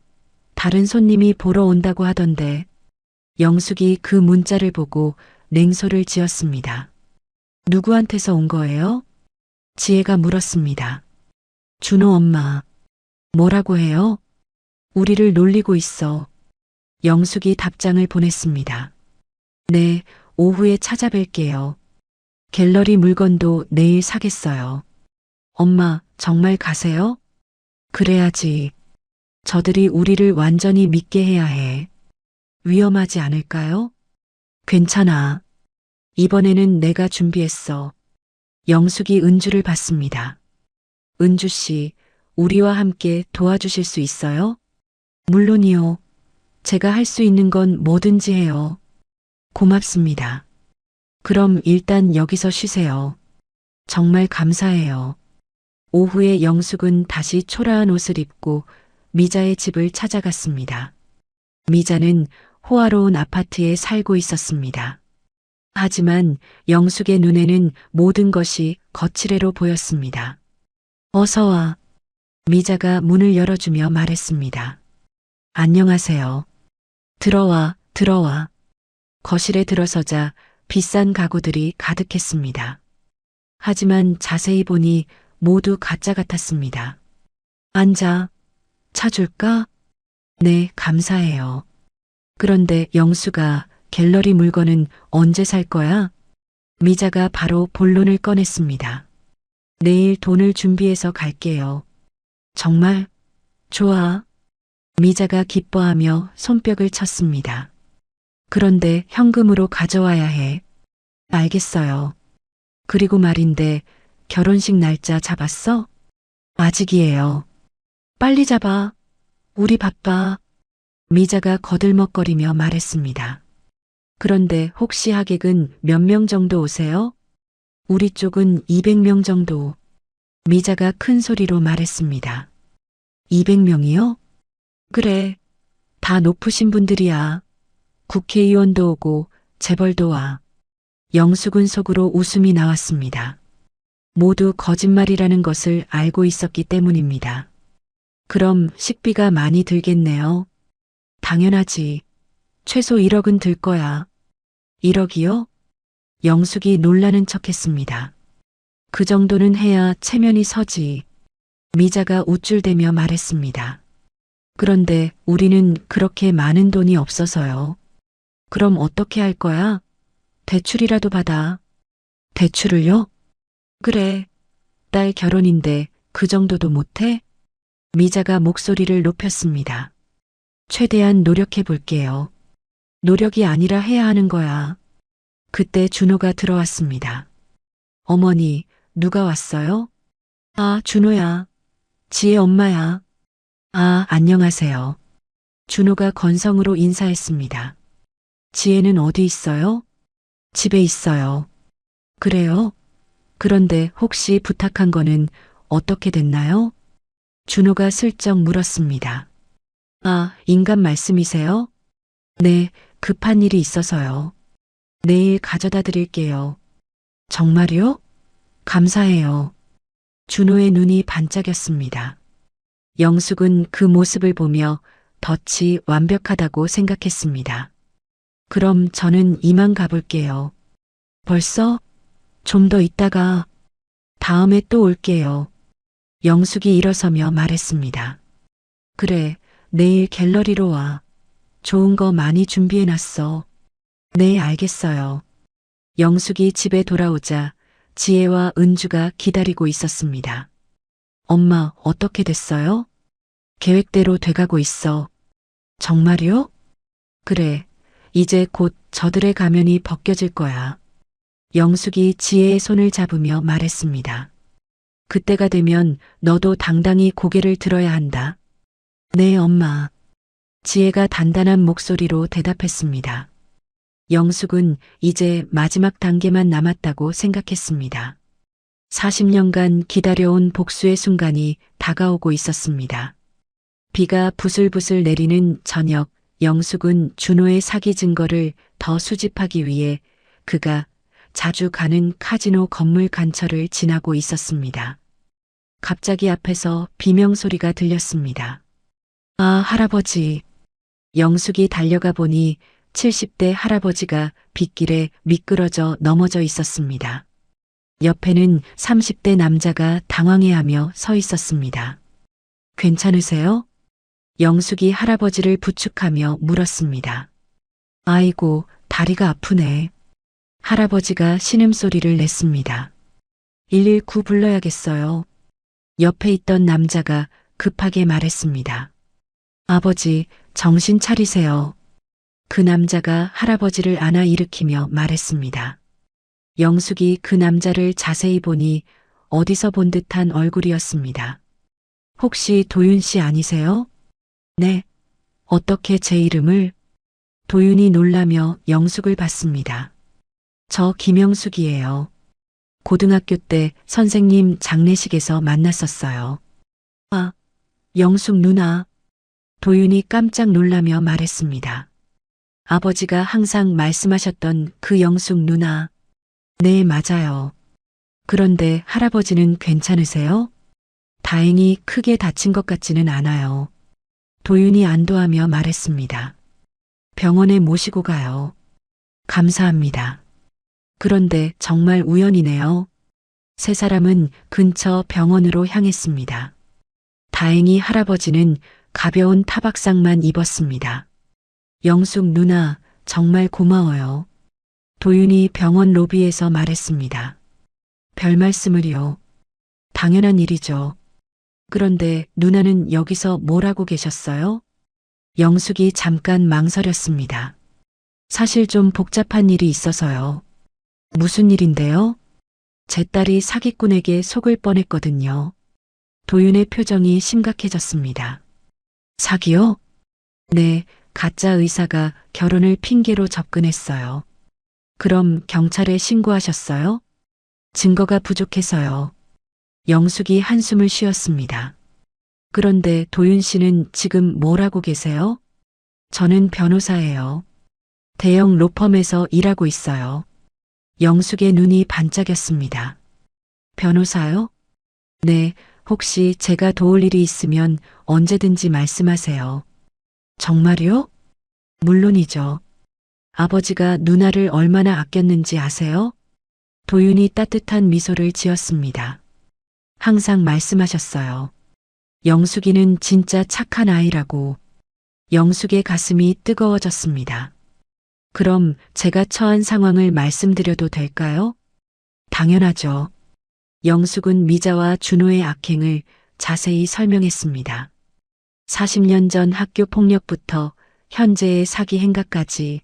다른 손님이 보러 온다고 하던데. 영숙이 그 문자를 보고 냉소를 지었습니다. 누구한테서 온 거예요? 지혜가 물었습니다. 준호 엄마. 뭐라고 해요? 우리를 놀리고 있어. 영숙이 답장을 보냈습니다. 네, 오후에 찾아뵐게요. 갤러리 물건도 내일 사겠어요. 엄마, 정말 가세요? 그래야지. 저들이 우리를 완전히 믿게 해야 해. 위험하지 않을까요? 괜찮아. 이번에는 내가 준비했어. 영숙이 은주를 받습니다. 은주 씨, 우리와 함께 도와주실 수 있어요? 물론이요. 제가 할 수 있는 건 뭐든지 해요. 고맙습니다. 그럼 일단 여기서 쉬세요. 정말 감사해요. 오후에 영숙은 다시 초라한 옷을 입고 미자의 집을 찾아갔습니다. 미자는 호화로운 아파트에 살고 있었습니다. 하지만 영숙의 눈에는 모든 것이 거칠애로 보였습니다. 어서 와. 미자가 문을 열어주며 말했습니다. 안녕하세요. 들어와, 들어와. 거실에 들어서자 비싼 가구들이 가득했습니다. 하지만 자세히 보니 모두 가짜 같았습니다. 앉아. 차 줄까? 네, 감사해요. 그런데 영수가 갤러리 물건은 언제 살 거야? 미자가 바로 본론을 꺼냈습니다. 내일 돈을 준비해서 갈게요. 정말? 좋아. 미자가 기뻐하며 손뼉을 쳤습니다. 그런데 현금으로 가져와야 해. 알겠어요. 그리고 말인데 결혼식 날짜 잡았어? 아직이에요. 빨리 잡아. 우리 바빠. 미자가 거들먹거리며 말했습니다. 그런데 혹시 하객은 몇 명 정도 오세요? 우리 쪽은 200명 정도. 미자가 큰 소리로 말했습니다. 200명이요? 그래. 다 높으신 분들이야. 국회의원도 오고 재벌도 와. 영숙은 속으로 웃음이 나왔습니다. 모두 거짓말이라는 것을 알고 있었기 때문입니다. 그럼 식비가 많이 들겠네요. 당연하지. 최소 1억은 들 거야. 1억이요? 영숙이 놀라는 척했습니다. 그 정도는 해야 체면이 서지. 미자가 우쭐대며 말했습니다. 그런데 우리는 그렇게 많은 돈이 없어서요. 그럼 어떻게 할 거야? 대출이라도 받아. 대출을요? 그래. 딸 결혼인데 그 정도도 못해? 미자가 목소리를 높였습니다. 최대한 노력해 볼게요. 노력이 아니라 해야 하는 거야. 그때 준호가 들어왔습니다. 어머니, 누가 왔어요? 아, 준호야. 지혜 엄마야. 아, 안녕하세요. 준호가 건성으로 인사했습니다. 지혜는 어디 있어요? 집에 있어요. 그래요? 그런데 혹시 부탁한 거는 어떻게 됐나요? 준호가 슬쩍 물었습니다. 아, 인간 말씀이세요? 네, 급한 일이 있어서요. 내일 가져다 드릴게요. 정말요? 감사해요. 준호의 눈이 반짝였습니다. 영숙은 그 모습을 보며 덫이 완벽하다고 생각했습니다. 그럼 저는 이만 가볼게요. 벌써? 좀 더 있다가 다음에 또 올게요. 영숙이 일어서며 말했습니다. 그래, 내일 갤러리로 와. 좋은 거 많이 준비해놨어. 네, 알겠어요. 영숙이 집에 돌아오자 지혜와 은주가 기다리고 있었습니다. 엄마, 어떻게 됐어요? 계획대로 돼가고 있어. 정말요? 그래, 이제 곧 저들의 가면이 벗겨질 거야. 영숙이 지혜의 손을 잡으며 말했습니다. 그때가 되면 너도 당당히 고개를 들어야 한다. 네, 엄마. 지혜가 단단한 목소리로 대답했습니다. 영숙은 이제 마지막 단계만 남았다고 생각했습니다. 40년간 기다려온 복수의 순간이 다가오고 있었습니다. 비가 부슬부슬 내리는 저녁, 영숙은 준호의 사기 증거를 더 수집하기 위해 그가 자주 가는 카지노 건물 근처를 지나고 있었습니다. 갑자기 앞에서 비명소리가 들렸습니다. 아, 할아버지. 영숙이 달려가 보니 70대 할아버지가 빗길에 미끄러져 넘어져 있었습니다. 옆에는 30대 남자가 당황해하며 서 있었습니다. 괜찮으세요? 영숙이 할아버지를 부축하며 물었습니다. 아이고, 다리가 아프네. 할아버지가 신음소리를 냈습니다. 119 불러야겠어요. 옆에 있던 남자가 급하게 말했습니다. 아버지, 정신 차리세요. 그 남자가 할아버지를 안아 일으키며 말했습니다. 영숙이 그 남자를 자세히 보니 어디서 본 듯한 얼굴이었습니다. 혹시 도윤 씨 아니세요? 네. 어떻게 제 이름을? 도윤이 놀라며 영숙을 봤습니다. 저 김영숙이에요. 고등학교 때 선생님 장례식에서 만났었어요. 아, 영숙 누나. 도윤이 깜짝 놀라며 말했습니다. 아버지가 항상 말씀하셨던 그 영숙 누나. 네, 맞아요. 그런데 할아버지는 괜찮으세요? 다행히 크게 다친 것 같지는 않아요. 도윤이 안도하며 말했습니다. 병원에 모시고 가요. 감사합니다. 그런데 정말 우연이네요. 세 사람은 근처 병원으로 향했습니다. 다행히 할아버지는 가벼운 타박상만 입었습니다. 영숙 누나, 정말 고마워요. 도윤이 병원 로비에서 말했습니다. 별 말씀을요. 당연한 일이죠. 그런데 누나는 여기서 뭘 하고 계셨어요? 영숙이 잠깐 망설였습니다. 사실 좀 복잡한 일이 있어서요. 무슨 일인데요? 제 딸이 사기꾼에게 속을 뻔했거든요. 도윤의 표정이 심각해졌습니다. 사기요? 네, 가짜 의사가 결혼을 핑계로 접근했어요. 그럼 경찰에 신고하셨어요? 증거가 부족해서요. 영숙이 한숨을 쉬었습니다. 그런데 도윤 씨는 지금 뭘 하고 계세요? 저는 변호사예요. 대형 로펌에서 일하고 있어요. 영숙의 눈이 반짝였습니다. 변호사요? 네, 혹시 제가 도울 일이 있으면 언제든지 말씀하세요. 정말요? 물론이죠. 아버지가 누나를 얼마나 아꼈는지 아세요? 도윤이 따뜻한 미소를 지었습니다. 항상 말씀하셨어요. 영숙이는 진짜 착한 아이라고. 영숙의 가슴이 뜨거워졌습니다. 그럼 제가 처한 상황을 말씀드려도 될까요? 당연하죠. 영숙은 미자와 준호의 악행을 자세히 설명했습니다. 40년 전 학교 폭력부터 현재의 사기 행각까지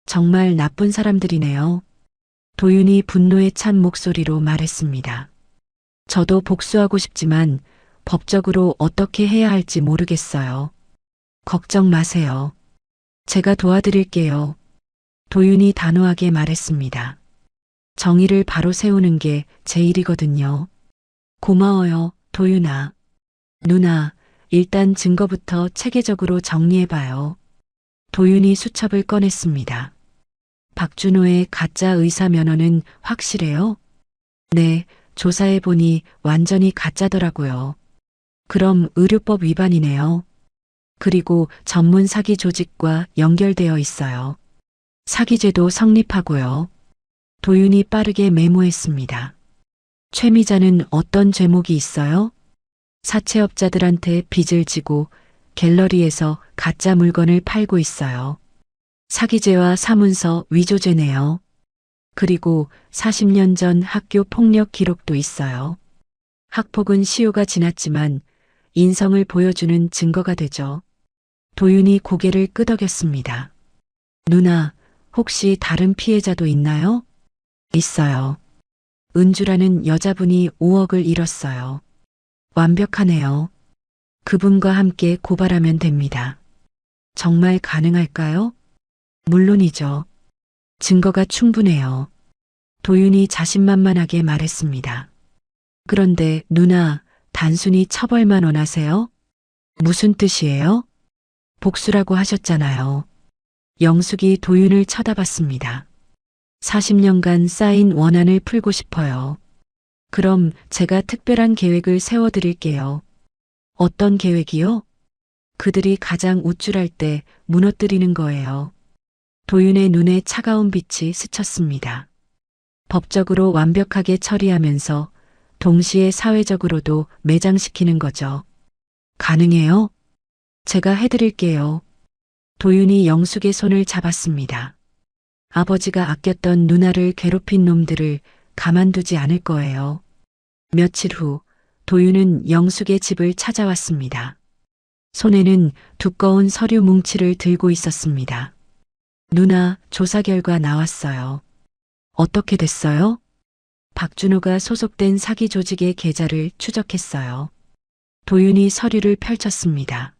정말 나쁜 사람들이네요. 도윤이 분노에 찬 목소리로 말했습니다. 저도 복수하고 싶지만 법적으로 어떻게 해야 할지 모르겠어요. 걱정 마세요. 제가 도와드릴게요. 도윤이 단호하게 말했습니다. 정의를 바로 세우는 게 제 일이거든요. 고마워요, 도윤아. 누나, 일단 증거부터 체계적으로 정리해봐요. 도윤이 수첩을 꺼냈습니다. 박준호의 가짜 의사 면허는 확실해요? 네, 조사해보니 완전히 가짜더라고요. 그럼 의료법 위반이네요. 그리고 전문 사기 조직과 연결되어 있어요. 사기죄도 성립하고요. 도윤이 빠르게 메모했습니다. 최미자는 어떤 죄목이 있어요? 사채업자들한테 빚을 지고 갤러리에서 가짜 물건을 팔고 있어요. 사기죄와 사문서 위조죄네요. 그리고 40년 전 학교 폭력 기록도 있어요. 학폭은 시효가 지났지만 인성을 보여주는 증거가 되죠. 도윤이 고개를 끄덕였습니다. 누나, 혹시 다른 피해자도 있나요? 있어요. 은주라는 여자분이 5억을 잃었어요. 완벽하네요. 그분과 함께 고발하면 됩니다. 정말 가능할까요? 물론이죠. 증거가 충분해요. 도윤이 자신만만하게 말했습니다. 그런데 누나, 단순히 처벌만 원하세요? 무슨 뜻이에요? 복수라고 하셨잖아요. 영숙이 도윤을 쳐다봤습니다. 40년간 쌓인 원한을 풀고 싶어요. 그럼 제가 특별한 계획을 세워드릴게요. 어떤 계획이요? 그들이 가장 우쭐할 때 무너뜨리는 거예요. 도윤의 눈에 차가운 빛이 스쳤습니다. 법적으로 완벽하게 처리하면서 동시에 사회적으로도 매장시키는 거죠. 가능해요? 제가 해드릴게요. 도윤이 영숙의 손을 잡았습니다. 아버지가 아꼈던 누나를 괴롭힌 놈들을 가만두지 않을 거예요. 며칠 후 도윤은 영숙의 집을 찾아왔습니다. 손에는 두꺼운 서류 뭉치를 들고 있었습니다. 누나, 조사 결과 나왔어요. 어떻게 됐어요? 박준호가 소속된 사기 조직의 계좌를 추적했어요. 도윤이 서류를 펼쳤습니다.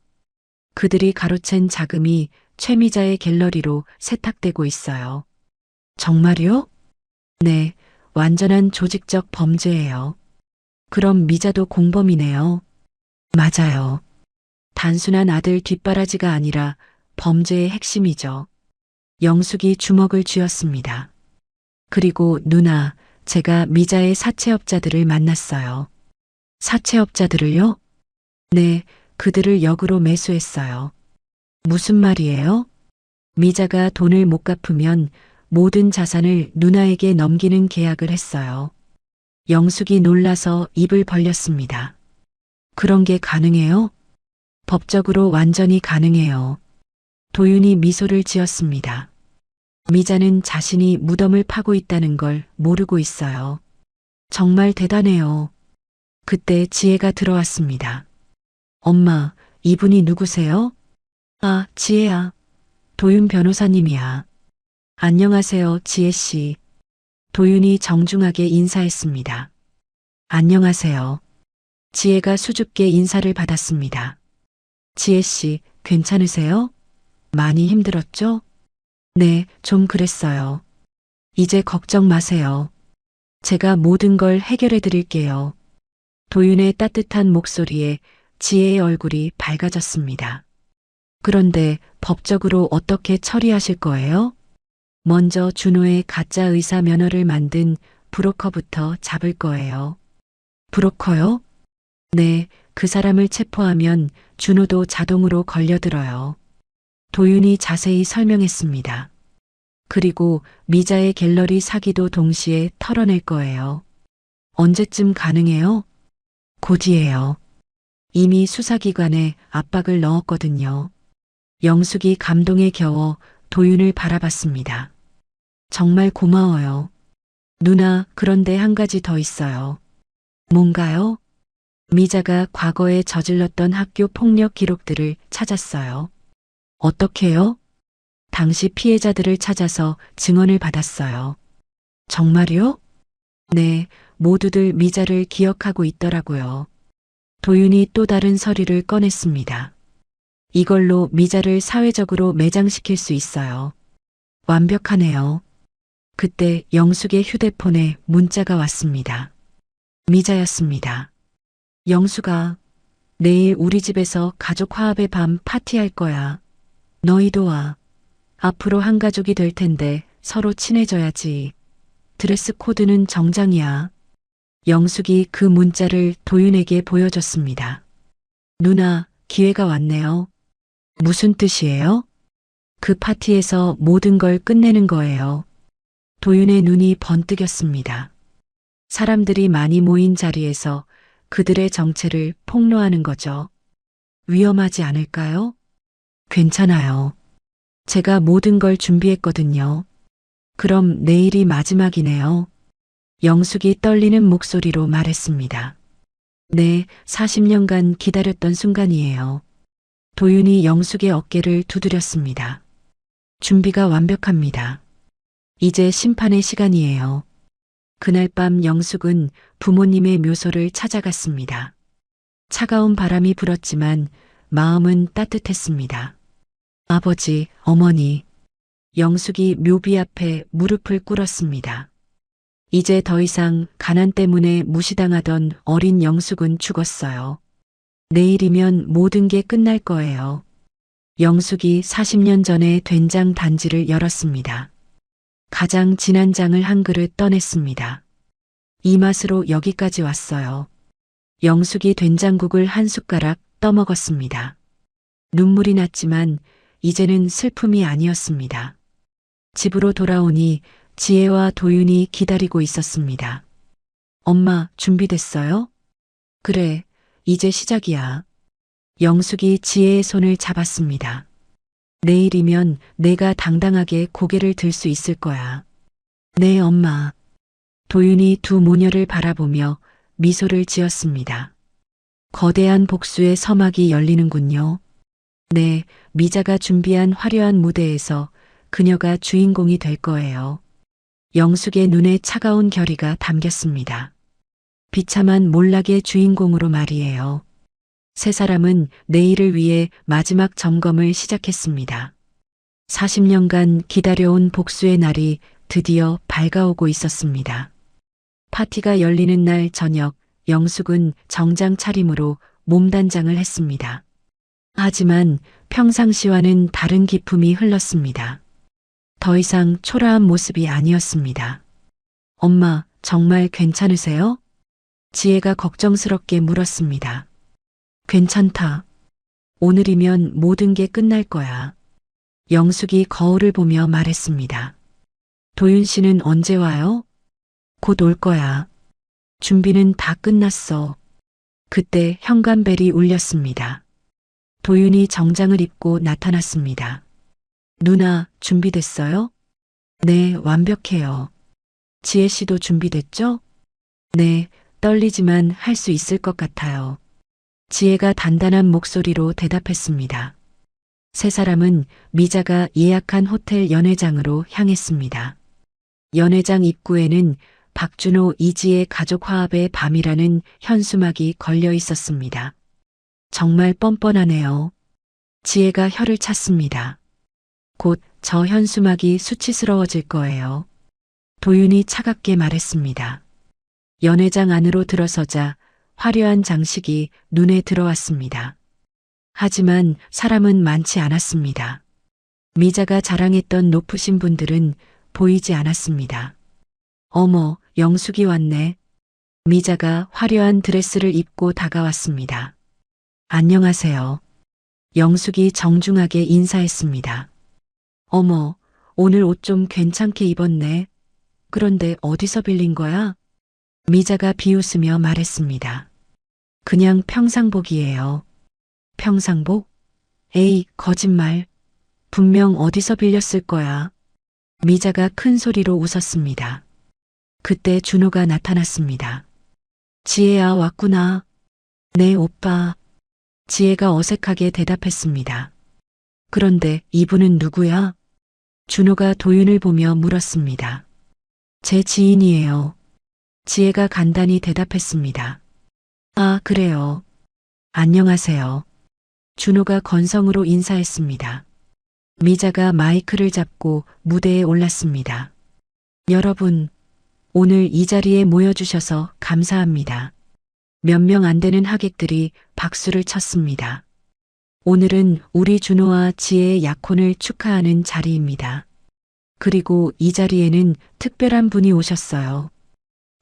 그들이 가로챈 자금이 최미자의 갤러리로 세탁되고 있어요. 정말요? 네, 완전한 조직적 범죄예요. 그럼 미자도 공범이네요. 맞아요. 단순한 아들 뒷바라지가 아니라 범죄의 핵심이죠. 영숙이 주먹을 쥐었습니다. 그리고 누나, 제가 미자의 사채업자들을 만났어요. 사채업자들을요? 네, 그들을 역으로 매수했어요. 무슨 말이에요? 미자가 돈을 못 갚으면 모든 자산을 누나에게 넘기는 계약을 했어요. 영숙이 놀라서 입을 벌렸습니다. 그런 게 가능해요? 법적으로 완전히 가능해요. 도윤이 미소를 지었습니다. 미자는 자신이 무덤을 파고 있다는 걸 모르고 있어요. 정말 대단해요. 그때 지혜가 들어왔습니다. 엄마, 이분이 누구세요? 아, 지혜야. 도윤 변호사님이야. 안녕하세요, 지혜씨. 도윤이 정중하게 인사했습니다. 안녕하세요. 지혜가 수줍게 인사를 받았습니다. 지혜씨, 괜찮으세요? 많이 힘들었죠? 네, 좀 그랬어요. 이제 걱정 마세요. 제가 모든 걸 해결해 드릴게요. 도윤의 따뜻한 목소리에 지혜의 얼굴이 밝아졌습니다. 그런데 법적으로 어떻게 처리하실 거예요? 먼저 준호의 가짜 의사 면허를 만든 브로커부터 잡을 거예요. 브로커요? 네, 그 사람을 체포하면 준호도 자동으로 걸려들어요. 도윤이 자세히 설명했습니다. 그리고 미자의 갤러리 사기도 동시에 털어낼 거예요. 언제쯤 가능해요? 곧이에요. 이미 수사기관에 압박을 넣었거든요. 영숙이 감동에 겨워 도윤을 바라봤습니다. 정말 고마워요. 누나, 그런데 한 가지 더 있어요. 뭔가요? 미자가 과거에 저질렀던 학교 폭력 기록들을 찾았어요. 어떻게요? 당시 피해자들을 찾아서 증언을 받았어요. 정말요? 네, 모두들 미자를 기억하고 있더라고요. 도윤이 또 다른 서류를 꺼냈습니다. 이걸로 미자를 사회적으로 매장시킬 수 있어요. 완벽하네요. 그때 영숙의 휴대폰에 문자가 왔습니다. 미자였습니다. 영숙아, 내일 우리 집에서 가족 화합의 밤 파티할 거야. 너희도 와. 앞으로 한 가족이 될 텐데 서로 친해져야지. 드레스 코드는 정장이야. 영숙이 그 문자를 도윤에게 보여줬습니다. 누나, 기회가 왔네요. 무슨 뜻이에요? 그 파티에서 모든 걸 끝내는 거예요. 도윤의 눈이 번뜩였습니다. 사람들이 많이 모인 자리에서 그들의 정체를 폭로하는 거죠. 위험하지 않을까요? 괜찮아요. 제가 모든 걸 준비했거든요. 그럼 내일이 마지막이네요. 영숙이 떨리는 목소리로 말했습니다. 네, 40년간 기다렸던 순간이에요. 도윤이 영숙의 어깨를 두드렸습니다. 준비가 완벽합니다. 이제 심판의 시간이에요. 그날 밤 영숙은 부모님의 묘소를 찾아갔습니다. 차가운 바람이 불었지만 마음은 따뜻했습니다. 아버지, 어머니. 영숙이 묘비 앞에 무릎을 꿇었습니다. 이제 더 이상 가난 때문에 무시당하던 어린 영숙은 죽었어요. 내일이면 모든 게 끝날 거예요. 영숙이 40년 전에 된장 단지를 열었습니다. 가장 진한 장을 한 그릇 떠냈습니다. 이 맛으로 여기까지 왔어요. 영숙이 된장국을 한 숟가락 떠먹었습니다. 눈물이 났지만 이제는 슬픔이 아니었습니다. 집으로 돌아오니 지혜와 도윤이 기다리고 있었습니다. 엄마, 준비됐어요? 그래, 이제 시작이야. 영숙이 지혜의 손을 잡았습니다. 내일이면 내가 당당하게 고개를 들 수 있을 거야. 네, 엄마. 도윤이 두 모녀를 바라보며 미소를 지었습니다. 거대한 복수의 서막이 열리는군요. 네, 미자가 준비한 화려한 무대에서 그녀가 주인공이 될 거예요. 영숙의 눈에 차가운 결의가 담겼습니다. 비참한 몰락의 주인공으로 말이에요. 세 사람은 내일을 위해 마지막 점검을 시작했습니다. 40년간 기다려온 복수의 날이 드디어 밝아오고 있었습니다. 파티가 열리는 날 저녁, 영숙은 정장 차림으로 몸단장을 했습니다. 하지만 평상시와는 다른 기품이 흘렀습니다. 더 이상 초라한 모습이 아니었습니다. 엄마, 정말 괜찮으세요? 지혜가 걱정스럽게 물었습니다. 괜찮다. 오늘이면 모든 게 끝날 거야. 영숙이 거울을 보며 말했습니다. 도윤 씨는 언제 와요? 곧 올 거야. 준비는 다 끝났어. 그때 현관벨이 울렸습니다. 도윤이 정장을 입고 나타났습니다. 누나, 준비됐어요? 네, 완벽해요. 지혜 씨도 준비됐죠? 네, 떨리지만 할 수 있을 것 같아요. 지혜가 단단한 목소리로 대답했습니다. 세 사람은 미자가 예약한 호텔 연회장으로 향했습니다. 연회장 입구에는 박준호, 이지의 가족 화합의 밤이라는 현수막이 걸려 있었습니다. 정말 뻔뻔하네요. 지혜가 혀를 찼습니다. 곧 저 현수막이 수치스러워질 거예요. 도윤이 차갑게 말했습니다. 연회장 안으로 들어서자 화려한 장식이 눈에 들어왔습니다. 하지만 사람은 많지 않았습니다. 미자가 자랑했던 높으신 분들은 보이지 않았습니다. 어머, 영숙이 왔네. 미자가 화려한 드레스를 입고 다가왔습니다. 안녕하세요. 영숙이 정중하게 인사했습니다. 어머, 오늘 옷 좀 괜찮게 입었네. 그런데 어디서 빌린 거야? 미자가 비웃으며 말했습니다. 그냥 평상복이에요. 평상복? 에이, 거짓말. 분명 어디서 빌렸을 거야. 미자가 큰 소리로 웃었습니다. 그때 준호가 나타났습니다. 지혜야, 왔구나. 네, 오빠. 지혜가 어색하게 대답했습니다. 그런데 이분은 누구야? 준호가 도윤을 보며 물었습니다. 제 지인이에요. 지혜가 간단히 대답했습니다. 아, 그래요. 안녕하세요. 준호가 건성으로 인사했습니다. 미자가 마이크를 잡고 무대에 올랐습니다. 여러분, 오늘 이 자리에 모여주셔서 감사합니다. 몇 명 안 되는 하객들이 박수를 쳤습니다. 오늘은 우리 준호와 지혜의 약혼을 축하하는 자리입니다. 그리고 이 자리에는 특별한 분이 오셨어요.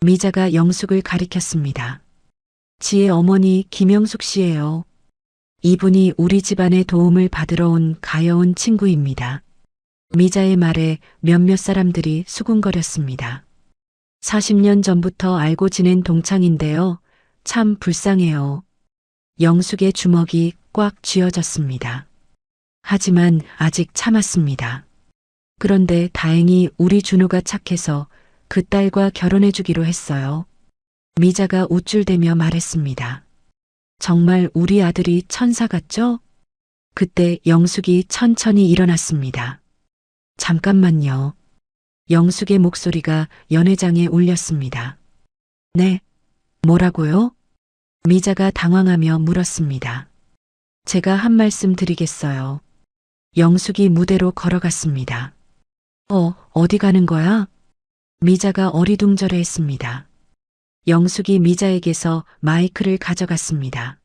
미자가 영숙을 가리켰습니다. 지혜 어머니 김영숙 씨예요. 이분이 우리 집안의 도움을 받으러 온 가여운 친구입니다. 미자의 말에 몇몇 사람들이 수군거렸습니다. 40년 전부터 알고 지낸 동창인데요. 참 불쌍해요. 영숙의 주먹이 꽉 쥐어졌습니다. 하지만 아직 참았습니다. 그런데 다행히 우리 준호가 착해서 그 딸과 결혼해주기로 했어요. 미자가 우쭐대며 말했습니다. 정말 우리 아들이 천사 같죠? 그때 영숙이 천천히 일어났습니다. 잠깐만요. 영숙의 목소리가 연회장에 울렸습니다. 네, 뭐라고요? 미자가 당황하며 물었습니다. 제가 한 말씀 드리겠어요. 영숙이 무대로 걸어갔습니다. 어디 가는 거야? 미자가 어리둥절해 했습니다. 영숙이 미자에게서 마이크를 가져갔습니다.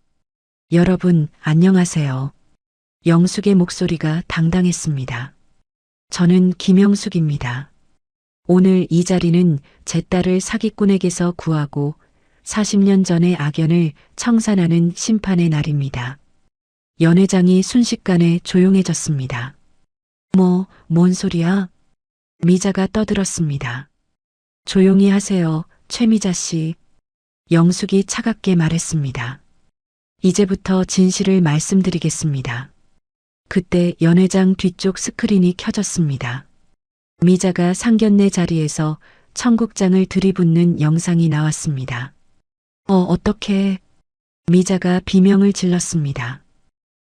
여러분, 안녕하세요. 영숙의 목소리가 당당했습니다. 저는 김영숙입니다. 오늘 이 자리는 제 딸을 사기꾼에게서 구하고 40년 전의 악연을 청산하는 심판의 날입니다. 연회장이 순식간에 조용해졌습니다. 뭔 소리야? 미자가 떠들었습니다. 조용히 하세요, 최미자 씨. 영숙이 차갑게 말했습니다. 이제부터 진실을 말씀드리겠습니다. 그때 연회장 뒤쪽 스크린이 켜졌습니다. 미자가 상견례 자리에서 청국장을 들이붓는 영상이 나왔습니다. 어떡해. 미자가 비명을 질렀습니다.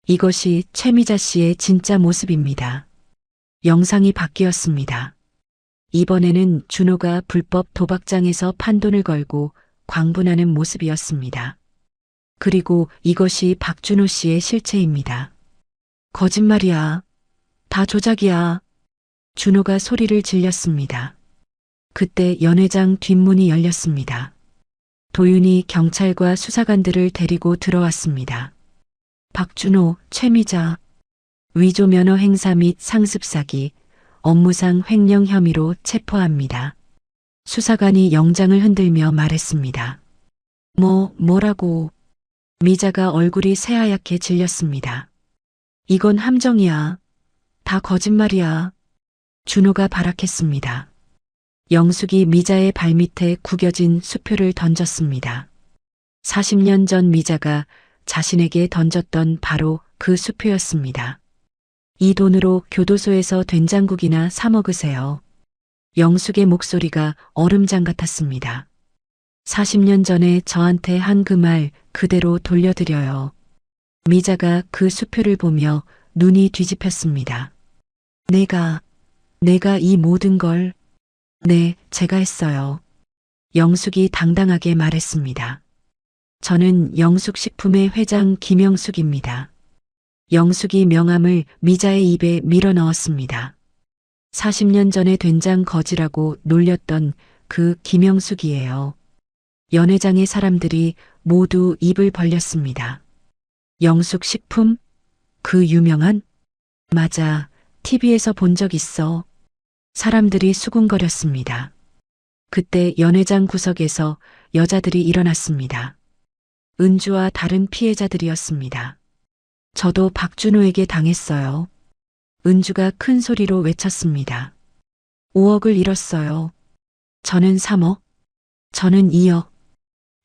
이것이 최미자 씨의 진짜 모습입니다. 영상이 바뀌었습니다. 이번에는 준호가 불법 도박장에서 판돈을 걸고 광분하는 모습이었습니다. 그리고 이것이 박준호 씨의 실체입니다. 거짓말이야. 다 조작이야. 준호가 소리를 질렸습니다. 그때 연회장 뒷문이 열렸습니다. 도윤이 경찰과 수사관들을 데리고 들어왔습니다. 박준호, 최미자, 위조 면허 행사 및 상습 사기, 업무상 횡령 혐의로 체포합니다. 수사관이 영장을 흔들며 말했습니다. 뭐라고? 미자가 얼굴이 새하얗게 질렸습니다. 이건 함정이야. 다 거짓말이야. 준호가 발악했습니다. 영숙이 미자의 발밑에 구겨진 수표를 던졌습니다. 40년 전 미자가 자신에게 던졌던 바로 그 수표였습니다. 이 돈으로 교도소에서 된장국이나 사 먹으세요. 영숙의 목소리가 얼음장 같았습니다. 40년 전에 저한테 한 그 말 그대로 돌려드려요. 미자가 그 수표를 보며 눈이 뒤집혔습니다. 내가 이 모든 걸, 네, 제가 했어요. 영숙이 당당하게 말했습니다. 저는 영숙식품의 회장 김영숙입니다. 영숙이 명함을 미자의 입에 밀어 넣었습니다. 40년 전에 된장 거지라고 놀렸던 그 김영숙이에요. 연회장의 사람들이 모두 입을 벌렸습니다. 영숙식품? 그 유명한? 맞아, TV에서 본 적 있어. 사람들이 수군거렸습니다. 그때 연회장 구석에서 여자들이 일어났습니다. 은주와 다른 피해자들이었습니다. 저도 박준호에게 당했어요. 은주가 큰 소리로 외쳤습니다. 5억을 잃었어요. 저는 3억. 저는 2억.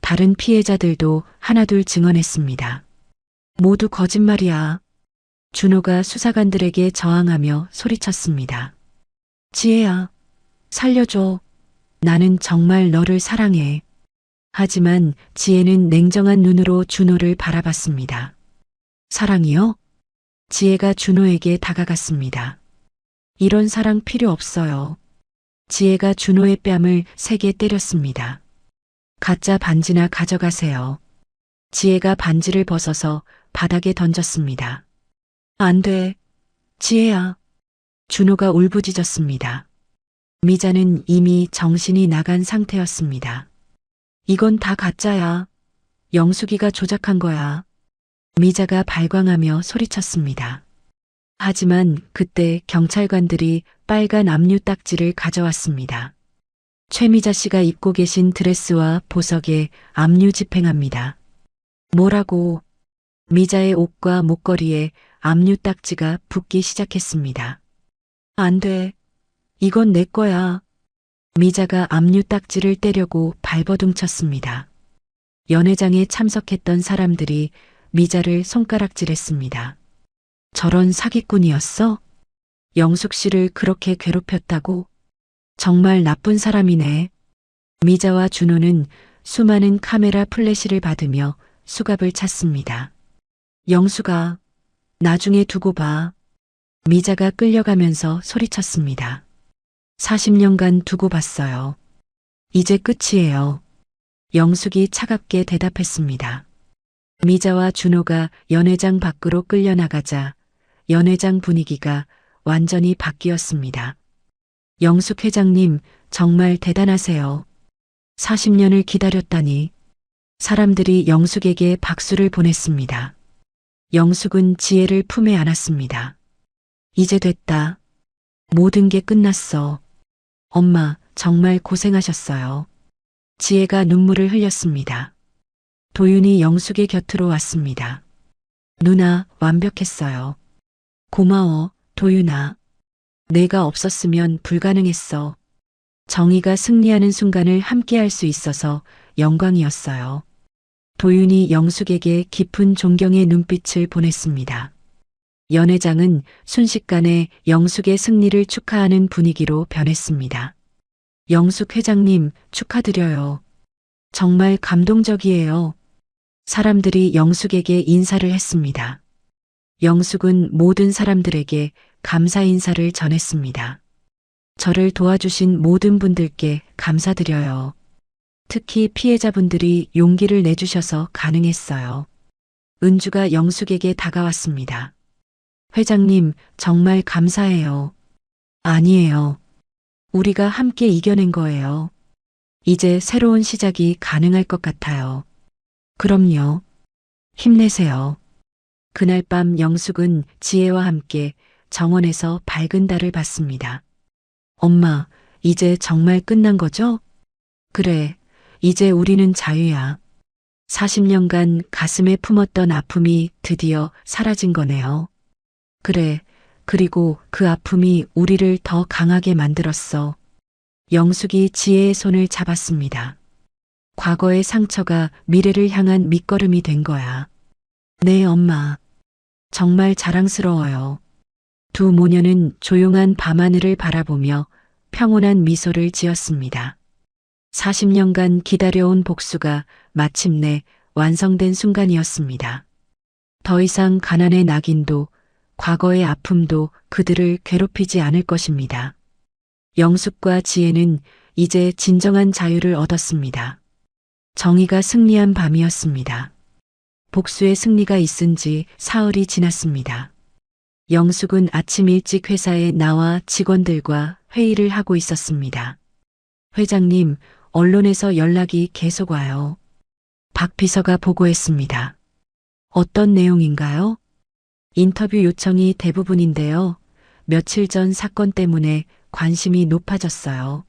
다른 피해자들도 하나둘 증언했습니다. 모두 거짓말이야. 준호가 수사관들에게 저항하며 소리쳤습니다. 지혜야, 살려줘. 나는 정말 너를 사랑해. 하지만 지혜는 냉정한 눈으로 준호를 바라봤습니다. 사랑이요? 지혜가 준호에게 다가갔습니다. 이런 사랑 필요 없어요. 지혜가 준호의 뺨을 세게 때렸습니다. 가짜 반지나 가져가세요. 지혜가 반지를 벗어서 바닥에 던졌습니다. 안 돼. 지혜야. 준호가 울부짖었습니다. 미자는 이미 정신이 나간 상태였습니다. 이건 다 가짜야. 영숙이가 조작한 거야. 미자가 발광하며 소리쳤습니다. 하지만 그때 경찰관들이 빨간 압류 딱지를 가져왔습니다. 최미자 씨가 입고 계신 드레스와 보석에 압류 집행합니다. 뭐라고? 미자의 옷과 목걸이에 압류 딱지가 붙기 시작했습니다. 안 돼. 이건 내 거야. 미자가 압류 딱지를 떼려고 발버둥 쳤습니다. 연회장에 참석했던 사람들이 미자를 손가락질했습니다. 저런 사기꾼이었어? 영숙 씨를 그렇게 괴롭혔다고? 정말 나쁜 사람이네. 미자와 준호는 수많은 카메라 플래시를 받으며 수갑을 찼습니다. 영숙아, 나중에 두고 봐. 미자가 끌려가면서 소리쳤습니다. 40년간 두고 봤어요. 이제 끝이에요. 영숙이 차갑게 대답했습니다. 미자와 준호가 연회장 밖으로 끌려나가자 연회장 분위기가 완전히 바뀌었습니다. 영숙 회장님, 정말 대단하세요. 40년을 기다렸다니. 사람들이 영숙에게 박수를 보냈습니다. 영숙은 지혜를 품에 안았습니다. 이제 됐다. 모든 게 끝났어. 엄마, 정말 고생하셨어요. 지혜가 눈물을 흘렸습니다. 도윤이 영숙의 곁으로 왔습니다. 누나, 완벽했어요. 고마워, 도윤아. 내가 없었으면 불가능했어. 정의가 승리하는 순간을 함께할 수 있어서 영광이었어요. 도윤이 영숙에게 깊은 존경의 눈빛을 보냈습니다. 연회장은 순식간에 영숙의 승리를 축하하는 분위기로 변했습니다. 영숙 회장님, 축하드려요. 정말 감동적이에요. 사람들이 영숙에게 인사를 했습니다. 영숙은 모든 사람들에게 감사 인사를 전했습니다. 저를 도와주신 모든 분들께 감사드려요. 특히 피해자분들이 용기를 내주셔서 가능했어요. 은주가 영숙에게 다가왔습니다. 회장님, 정말 감사해요. 아니에요. 우리가 함께 이겨낸 거예요. 이제 새로운 시작이 가능할 것 같아요. 그럼요. 힘내세요. 그날 밤 영숙은 지혜와 함께 정원에서 밝은 달을 봤습니다. 엄마, 이제 정말 끝난 거죠? 그래, 이제 우리는 자유야. 40년간 가슴에 품었던 아픔이 드디어 사라진 거네요. 그래, 그리고 그 아픔이 우리를 더 강하게 만들었어. 영숙이 지혜의 손을 잡았습니다. 과거의 상처가 미래를 향한 밑거름이 된 거야. 네, 엄마. 정말 자랑스러워요. 두 모녀는 조용한 밤하늘을 바라보며 평온한 미소를 지었습니다. 40년간 기다려온 복수가 마침내 완성된 순간이었습니다. 더 이상 가난의 낙인도 과거의 아픔도 그들을 괴롭히지 않을 것입니다. 영숙과 지혜는 이제 진정한 자유를 얻었습니다. 정의가 승리한 밤이었습니다. 복수의 승리가 있은 지 사흘이 지났습니다. 영숙은 아침 일찍 회사에 나와 직원들과 회의를 하고 있었습니다. 회장님, 언론에서 연락이 계속 와요. 박 비서가 보고했습니다. 어떤 내용인가요? 인터뷰 요청이 대부분인데요. 며칠 전 사건 때문에 관심이 높아졌어요.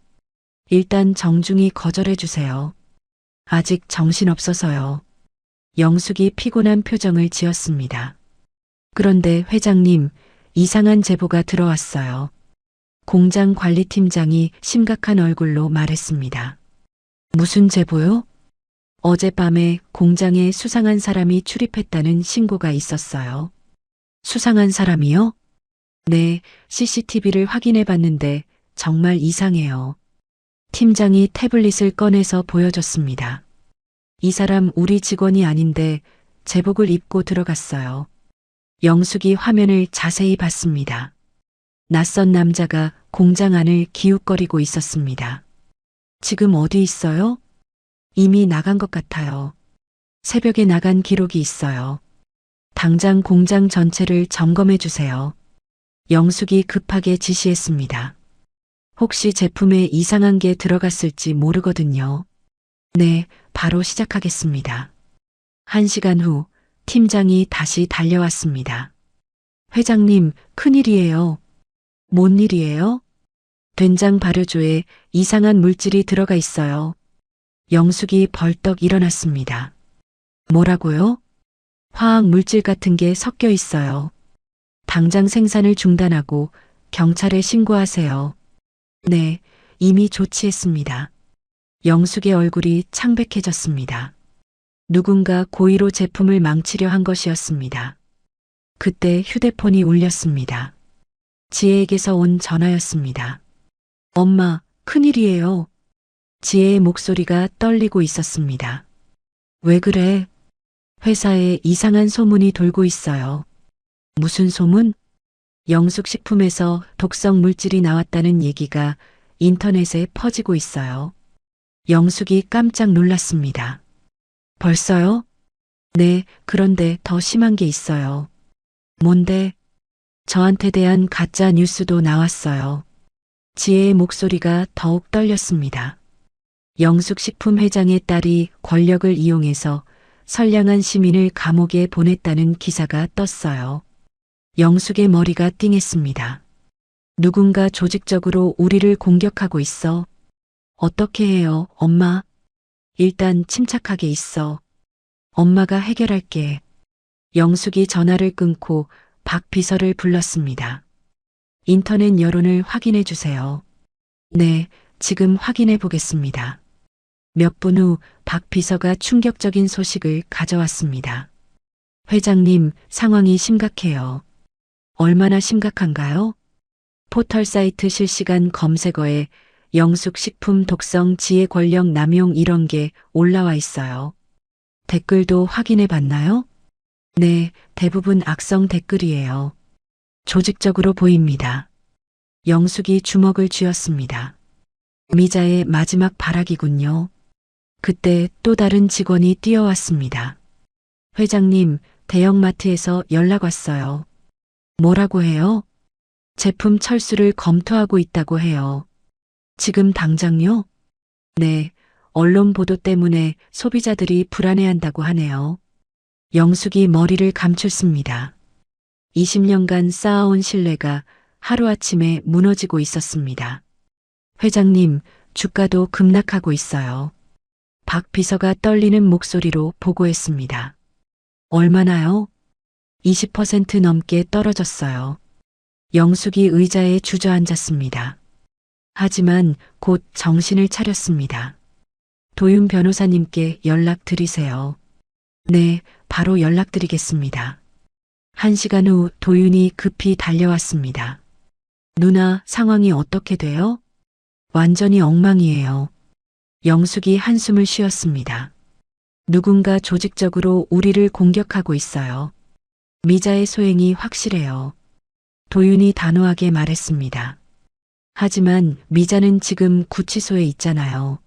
일단 정중히 거절해 주세요. 아직 정신없어서요. 영숙이 피곤한 표정을 지었습니다. 그런데 회장님, 이상한 제보가 들어왔어요. 공장 관리팀장이 심각한 얼굴로 말했습니다. 무슨 제보요? 어젯밤에 공장에 수상한 사람이 출입했다는 신고가 있었어요. 수상한 사람이요? 네, CCTV를 확인해 봤는데 정말 이상해요. 팀장이 태블릿을 꺼내서 보여줬습니다. 이 사람 우리 직원이 아닌데 제복을 입고 들어갔어요. 영숙이 화면을 자세히 봤습니다. 낯선 남자가 공장 안을 기웃거리고 있었습니다. 지금 어디 있어요? 이미 나간 것 같아요. 새벽에 나간 기록이 있어요. 당장 공장 전체를 점검해 주세요. 영숙이 급하게 지시했습니다. 혹시 제품에 이상한 게 들어갔을지 모르거든요. 네, 바로 시작하겠습니다. 1시간 후 팀장이 다시 달려왔습니다. 회장님, 큰일이에요. 뭔 일이에요? 된장 발효조에 이상한 물질이 들어가 있어요. 영숙이 벌떡 일어났습니다. 뭐라고요? 화학 물질 같은 게 섞여 있어요. 당장 생산을 중단하고 경찰에 신고하세요. 네, 이미 조치했습니다. 영숙의 얼굴이 창백해졌습니다. 누군가 고의로 제품을 망치려 한 것이었습니다. 그때 휴대폰이 울렸습니다. 지혜에게서 온 전화였습니다. 엄마, 큰일이에요. 지혜의 목소리가 떨리고 있었습니다. 왜 그래? 회사에 이상한 소문이 돌고 있어요. 무슨 소문? 영숙식품에서 독성 물질이 나왔다는 얘기가 인터넷에 퍼지고 있어요. 영숙이 깜짝 놀랐습니다. 벌써요? 네, 그런데 더 심한 게 있어요. 뭔데? 저한테 대한 가짜 뉴스도 나왔어요. 지혜의 목소리가 더욱 떨렸습니다. 영숙식품 회장의 딸이 권력을 이용해서 선량한 시민을 감옥에 보냈다는 기사가 떴어요. 영숙의 머리가 띵했습니다. 누군가 조직적으로 우리를 공격하고 있어. 어떻게 해요, 엄마? 일단 침착하게 있어. 엄마가 해결할게. 영숙이 전화를 끊고 박 비서를 불렀습니다. 인터넷 여론을 확인해 주세요. 네, 지금 확인해 보겠습니다. 몇 분 후 박 비서가 충격적인 소식을 가져왔습니다. 회장님, 상황이 심각해요. 얼마나 심각한가요? 포털 사이트 실시간 검색어에 영숙 식품 독성 지혜 권력 남용 이런 게 올라와 있어요. 댓글도 확인해 봤나요? 네, 대부분 악성 댓글이에요. 조직적으로 보입니다. 영숙이 주먹을 쥐었습니다. 미자의 마지막 발악이군요. 그때 또 다른 직원이 뛰어왔습니다. 회장님, 대형마트에서 연락 왔어요. 뭐라고 해요? 제품 철수를 검토하고 있다고 해요. 지금 당장요? 네, 언론 보도 때문에 소비자들이 불안해한다고 하네요. 영숙이 머리를 감췄습니다. 20년간 쌓아온 신뢰가 하루아침에 무너지고 있었습니다. 회장님, 주가도 급락하고 있어요. 박 비서가 떨리는 목소리로 보고했습니다. 얼마나요? 20% 넘게 떨어졌어요. 영숙이 의자에 주저앉았습니다. 하지만 곧 정신을 차렸습니다. 도윤 변호사님께 연락드리세요. 네, 바로 연락드리겠습니다. 1시간 후 도윤이 급히 달려왔습니다. 누나, 상황이 어떻게 돼요? 완전히 엉망이에요. 영숙이 한숨을 쉬었습니다. 누군가 조직적으로 우리를 공격하고 있어요. 미자의 소행이 확실해요. 도윤이 단호하게 말했습니다. 하지만 미자는 지금 구치소에 있잖아요.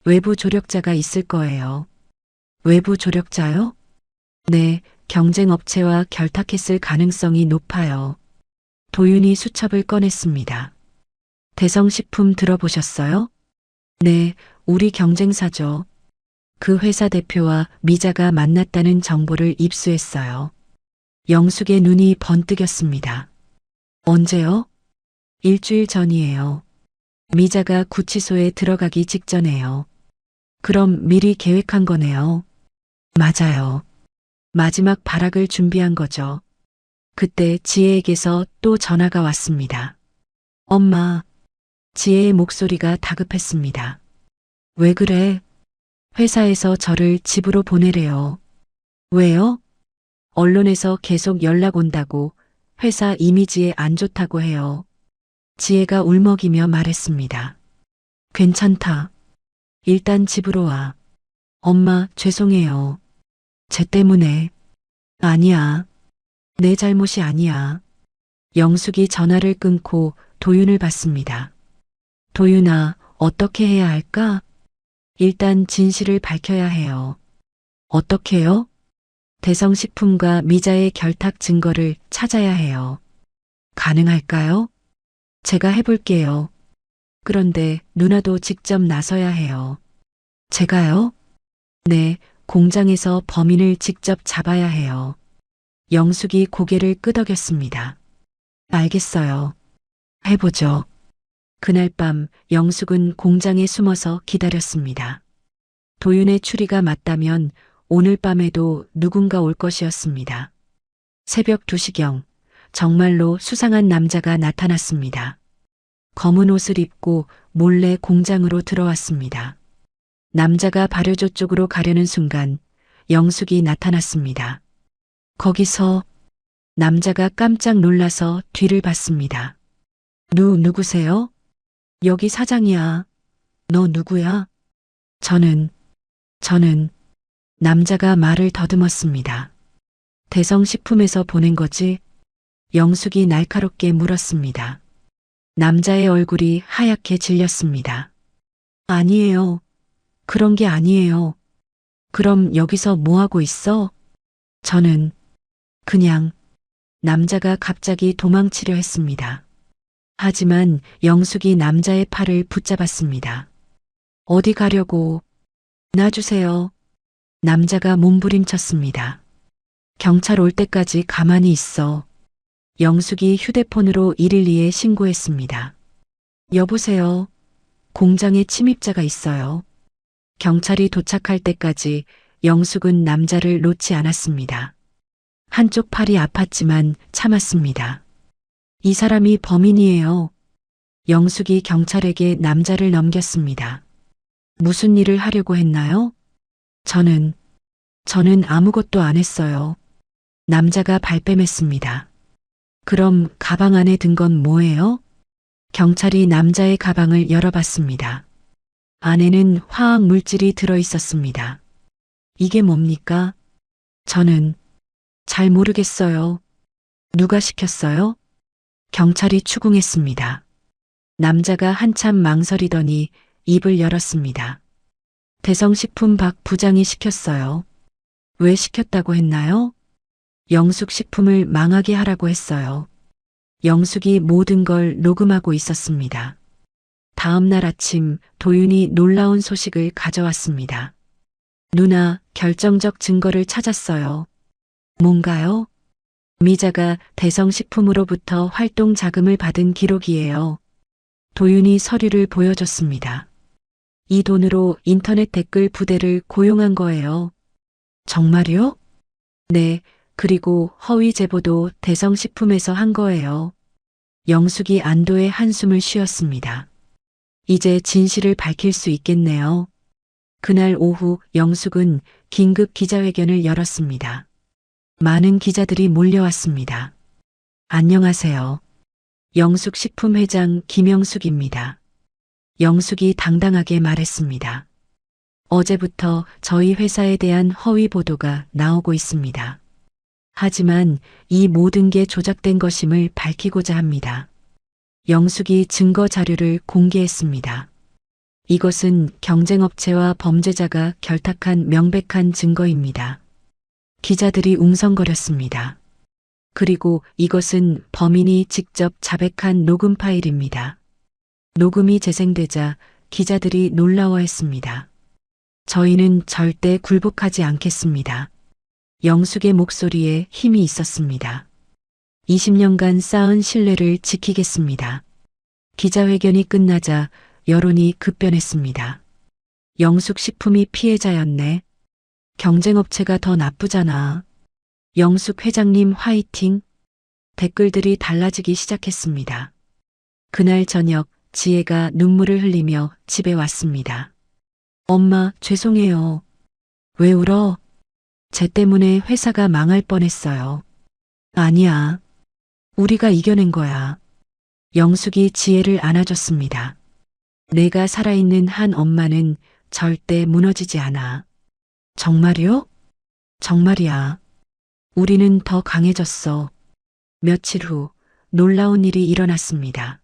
외부 조력자가 있을 거예요. 외부 조력자요? 네, 경쟁업체와 결탁했을 가능성이 높아요. 도윤이 수첩을 꺼냈습니다. 대성식품 들어보셨어요? 네, 우리 경쟁사죠. 그 회사 대표와 미자가 만났다는 정보를 입수했어요. 영숙의 눈이 번뜩였습니다. 언제요? 일주일 전이에요. 미자가 구치소에 들어가기 직전에요. 그럼 미리 계획한 거네요. 맞아요. 마지막 발악을 준비한 거죠. 그때 지혜에게서 또 전화가 왔습니다. 엄마. 지혜의 목소리가 다급했습니다. 왜 그래? 회사에서 저를 집으로 보내래요. 왜요? 언론에서 계속 연락 온다고, 회사 이미지에 안 좋다고 해요. 지혜가 울먹이며 말했습니다. 괜찮다. 일단 집으로 와. 엄마, 죄송해요. 쟤 때문에. 아니야. 내 잘못이 아니야. 영숙이 전화를 끊고 도윤을 봤습니다. 도윤아, 어떻게 해야 할까? 일단 진실을 밝혀야 해요. 어떻게요? 대성식품과 미자의 결탁 증거를 찾아야 해요. 가능할까요? 제가 해볼게요. 그런데 누나도 직접 나서야 해요. 제가요? 네, 공장에서 범인을 직접 잡아야 해요. 영숙이 고개를 끄덕였습니다. 알겠어요. 해보죠. 그날 밤 영숙은 공장에 숨어서 기다렸습니다. 도윤의 추리가 맞다면 오늘 밤에도 누군가 올 것이었습니다. 새벽 2시경 정말로 수상한 남자가 나타났습니다. 검은 옷을 입고 몰래 공장으로 들어왔습니다. 남자가 발효조 쪽으로 가려는 순간 영숙이 나타났습니다. 거기서 남자가 깜짝 놀라서 뒤를 봤습니다. 누구세요? 여기 사장이야. 너 누구야? 저는 남자가 말을 더듬었습니다. 대성식품에서 보낸 거지? 영숙이 날카롭게 물었습니다. 남자의 얼굴이 하얗게 질렸습니다. 아니에요. 그런 게 아니에요. 그럼 여기서 뭐 하고 있어? 저는 그냥 남자가 갑자기 도망치려 했습니다. 하지만 영숙이 남자의 팔을 붙잡았습니다. 어디 가려고? 놔주세요. 남자가 몸부림쳤습니다. 경찰 올 때까지 가만히 있어. 영숙이 휴대폰으로 112에 신고했습니다. 여보세요. 공장에 침입자가 있어요. 경찰이 도착할 때까지 영숙은 남자를 놓지 않았습니다. 한쪽 팔이 아팠지만 참았습니다. 이 사람이 범인이에요. 영숙이 경찰에게 남자를 넘겼습니다. 무슨 일을 하려고 했나요? 저는 아무것도 안 했어요. 남자가 발뺌했습니다. 그럼 가방 안에 든 건 뭐예요? 경찰이 남자의 가방을 열어봤습니다. 안에는 화학 물질이 들어 있었습니다. 이게 뭡니까? 저는 잘 모르겠어요. 누가 시켰어요? 경찰이 추궁했습니다. 남자가 한참 망설이더니 입을 열었습니다. 대성식품 박 부장이 시켰어요. 왜 시켰다고 했나요? 영숙 식품을 망하게 하라고 했어요. 영숙이 모든 걸 녹음하고 있었습니다. 다음 날 아침 도윤이 놀라운 소식을 가져왔습니다. 누나, 결정적 증거를 찾았어요. 뭔가요? 미자가 대성식품으로부터 활동 자금을 받은 기록이에요. 도윤이 서류를 보여줬습니다. 이 돈으로 인터넷 댓글 부대를 고용한 거예요. 정말요? 네, 그리고 허위 제보도 대성식품에서 한 거예요. 영숙이 안도의 한숨을 쉬었습니다. 이제 진실을 밝힐 수 있겠네요. 그날 오후 영숙은 긴급 기자회견을 열었습니다. 많은 기자들이 몰려왔습니다. 안녕하세요. 영숙식품회장 김영숙입니다. 영숙이 당당하게 말했습니다. 어제부터 저희 회사에 대한 허위 보도가 나오고 있습니다. 하지만 이 모든 게 조작된 것임을 밝히고자 합니다. 영숙이 증거 자료를 공개했습니다. 이것은 경쟁업체와 범죄자가 결탁한 명백한 증거입니다. 기자들이 웅성거렸습니다. 그리고 이것은 범인이 직접 자백한 녹음 파일입니다. 녹음이 재생되자 기자들이 놀라워했습니다. 저희는 절대 굴복하지 않겠습니다. 영숙의 목소리에 힘이 있었습니다. 20년간 쌓은 신뢰를 지키겠습니다. 기자회견이 끝나자 여론이 급변했습니다. 영숙식품이 피해자였네. 경쟁업체가 더 나쁘잖아. 영숙 회장님 화이팅. 댓글들이 달라지기 시작했습니다. 그날 저녁 지혜가 눈물을 흘리며 집에 왔습니다. 엄마, 죄송해요. 왜 울어? 쟤 때문에 회사가 망할 뻔했어요. 아니야. 우리가 이겨낸 거야. 영숙이 지혜를 안아줬습니다. 내가 살아있는 한 엄마는 절대 무너지지 않아. 정말이요? 정말이야. 우리는 더 강해졌어. 며칠 후 놀라운 일이 일어났습니다.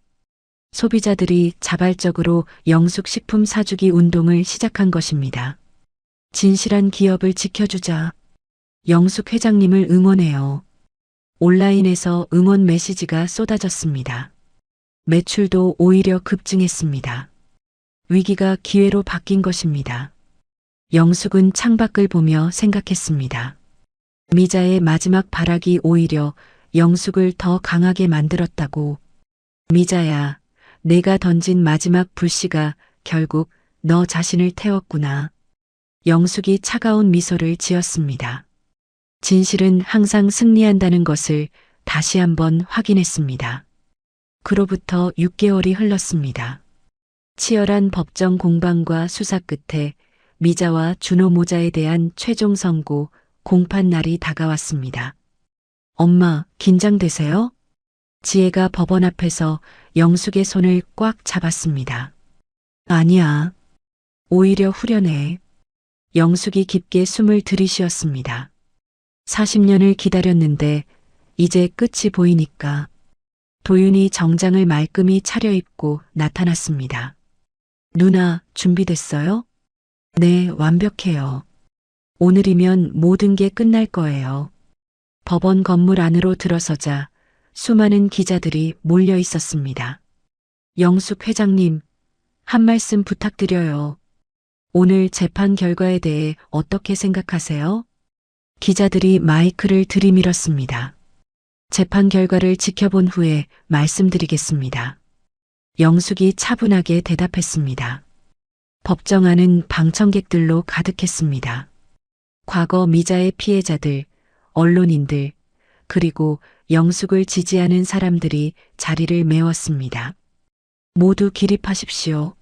소비자들이 자발적으로 영숙식품 사주기 운동을 시작한 것입니다. 진실한 기업을 지켜주자. 영숙 회장님을 응원해요. 온라인에서 응원 메시지가 쏟아졌습니다. 매출도 오히려 급증했습니다. 위기가 기회로 바뀐 것입니다. 영숙은 창밖을 보며 생각했습니다. 미자의 마지막 발악이 오히려 영숙을 더 강하게 만들었다고. 미자야, 내가 던진 마지막 불씨가 결국 너 자신을 태웠구나. 영숙이 차가운 미소를 지었습니다. 진실은 항상 승리한다는 것을 다시 한번 확인했습니다. 그로부터 6개월이 흘렀습니다. 치열한 법정 공방과 수사 끝에 미자와 준호 모자에 대한 최종 선고 공판 날이 다가왔습니다. 엄마, 긴장되세요? 지혜가 법원 앞에서 영숙의 손을 꽉 잡았습니다. 아니야. 오히려 후련해. 영숙이 깊게 숨을 들이쉬었습니다. 40년을 기다렸는데 이제 끝이 보이니까. 도윤이 정장을 말끔히 차려입고 나타났습니다. 누나, 준비됐어요? 네, 완벽해요. 오늘이면 모든 게 끝날 거예요. 법원 건물 안으로 들어서자 수많은 기자들이 몰려 있었습니다. 영숙 회장님, 한 말씀 부탁드려요. 오늘 재판 결과에 대해 어떻게 생각하세요? 기자들이 마이크를 들이밀었습니다. 재판 결과를 지켜본 후에 말씀드리겠습니다. 영숙이 차분하게 대답했습니다. 법정 안은 방청객들로 가득했습니다. 과거 미자의 피해자들, 언론인들, 그리고 영숙을 지지하는 사람들이 자리를 메웠습니다. 모두 기립하십시오.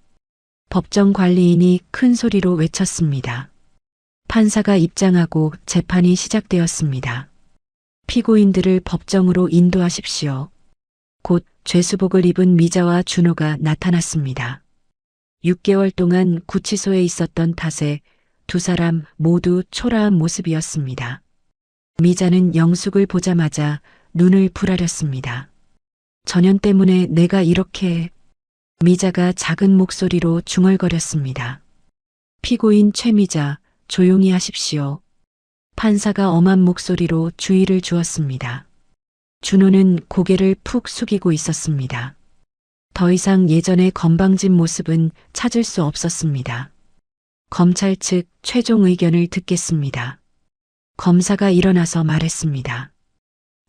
법정 관리인이 큰 소리로 외쳤습니다. 판사가 입장하고 재판이 시작되었습니다. 피고인들을 법정으로 인도하십시오. 곧 죄수복을 입은 미자와 준호가 나타났습니다. 6개월 동안 구치소에 있었던 탓에 두 사람 모두 초라한 모습이었습니다. 미자는 영숙을 보자마자 눈을 부라렸습니다. 전현 때문에 내가 이렇게... 미자가 작은 목소리로 중얼거렸습니다. 피고인 최미자, 조용히 하십시오. 판사가 엄한 목소리로 주의를 주었습니다. 준호는 고개를 푹 숙이고 있었습니다. 더 이상 예전의 건방진 모습은 찾을 수 없었습니다. 검찰 측 최종 의견을 듣겠습니다. 검사가 일어나서 말했습니다.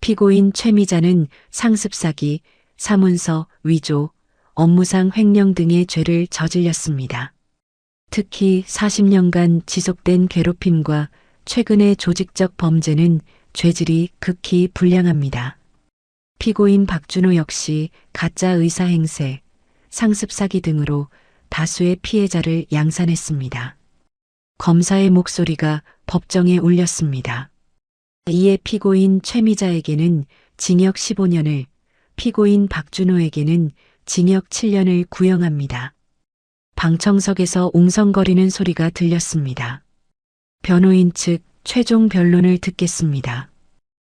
피고인 최미자는 상습사기, 사문서, 위조, 업무상 횡령 등의 죄를 저질렀습니다. 특히 40년간 지속된 괴롭힘과 최근의 조직적 범죄는 죄질이 극히 불량합니다. 피고인 박준호 역시 가짜 의사 행세, 상습 사기 등으로 다수의 피해자를 양산했습니다. 검사의 목소리가 법정에 울렸습니다. 이에 피고인 최미자에게는 징역 15년을, 피고인 박준호에게는 징역 7년을 구형합니다. 방청석에서 웅성거리는 소리가 들렸습니다. 변호인 측 최종 변론을 듣겠습니다.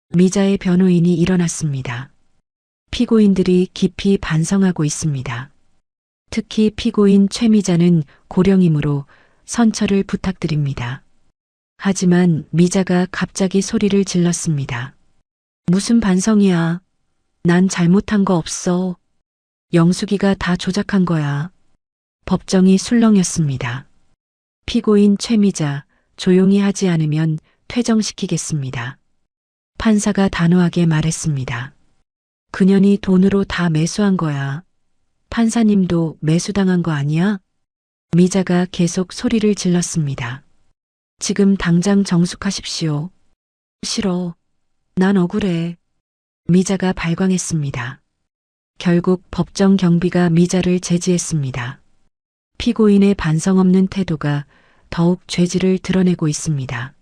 미자의 변호인이 일어났습니다. 피고인들이 깊이 반성하고 있습니다. 특히 피고인 최미자는 고령이므로 선처를 부탁드립니다. 하지만 미자가 갑자기 소리를 질렀습니다. 무슨 반성이야. 난 잘못한 거 없어. 영숙이가 다 조작한 거야. 법정이 술렁였습니다. 피고인 최미자, 조용히 하지 않으면 퇴정시키겠습니다. 판사가 단호하게 말했습니다. 그년이 돈으로 다 매수한 거야. 판사님도 매수당한 거 아니야? 미자가 계속 소리를 질렀습니다. 지금 당장 정숙하십시오. 싫어. 난 억울해. 미자가 발광했습니다. 결국 법정 경비가 미자를 제지했습니다. 피고인의 반성 없는 태도가 더욱 죄질을 드러내고 있습니다.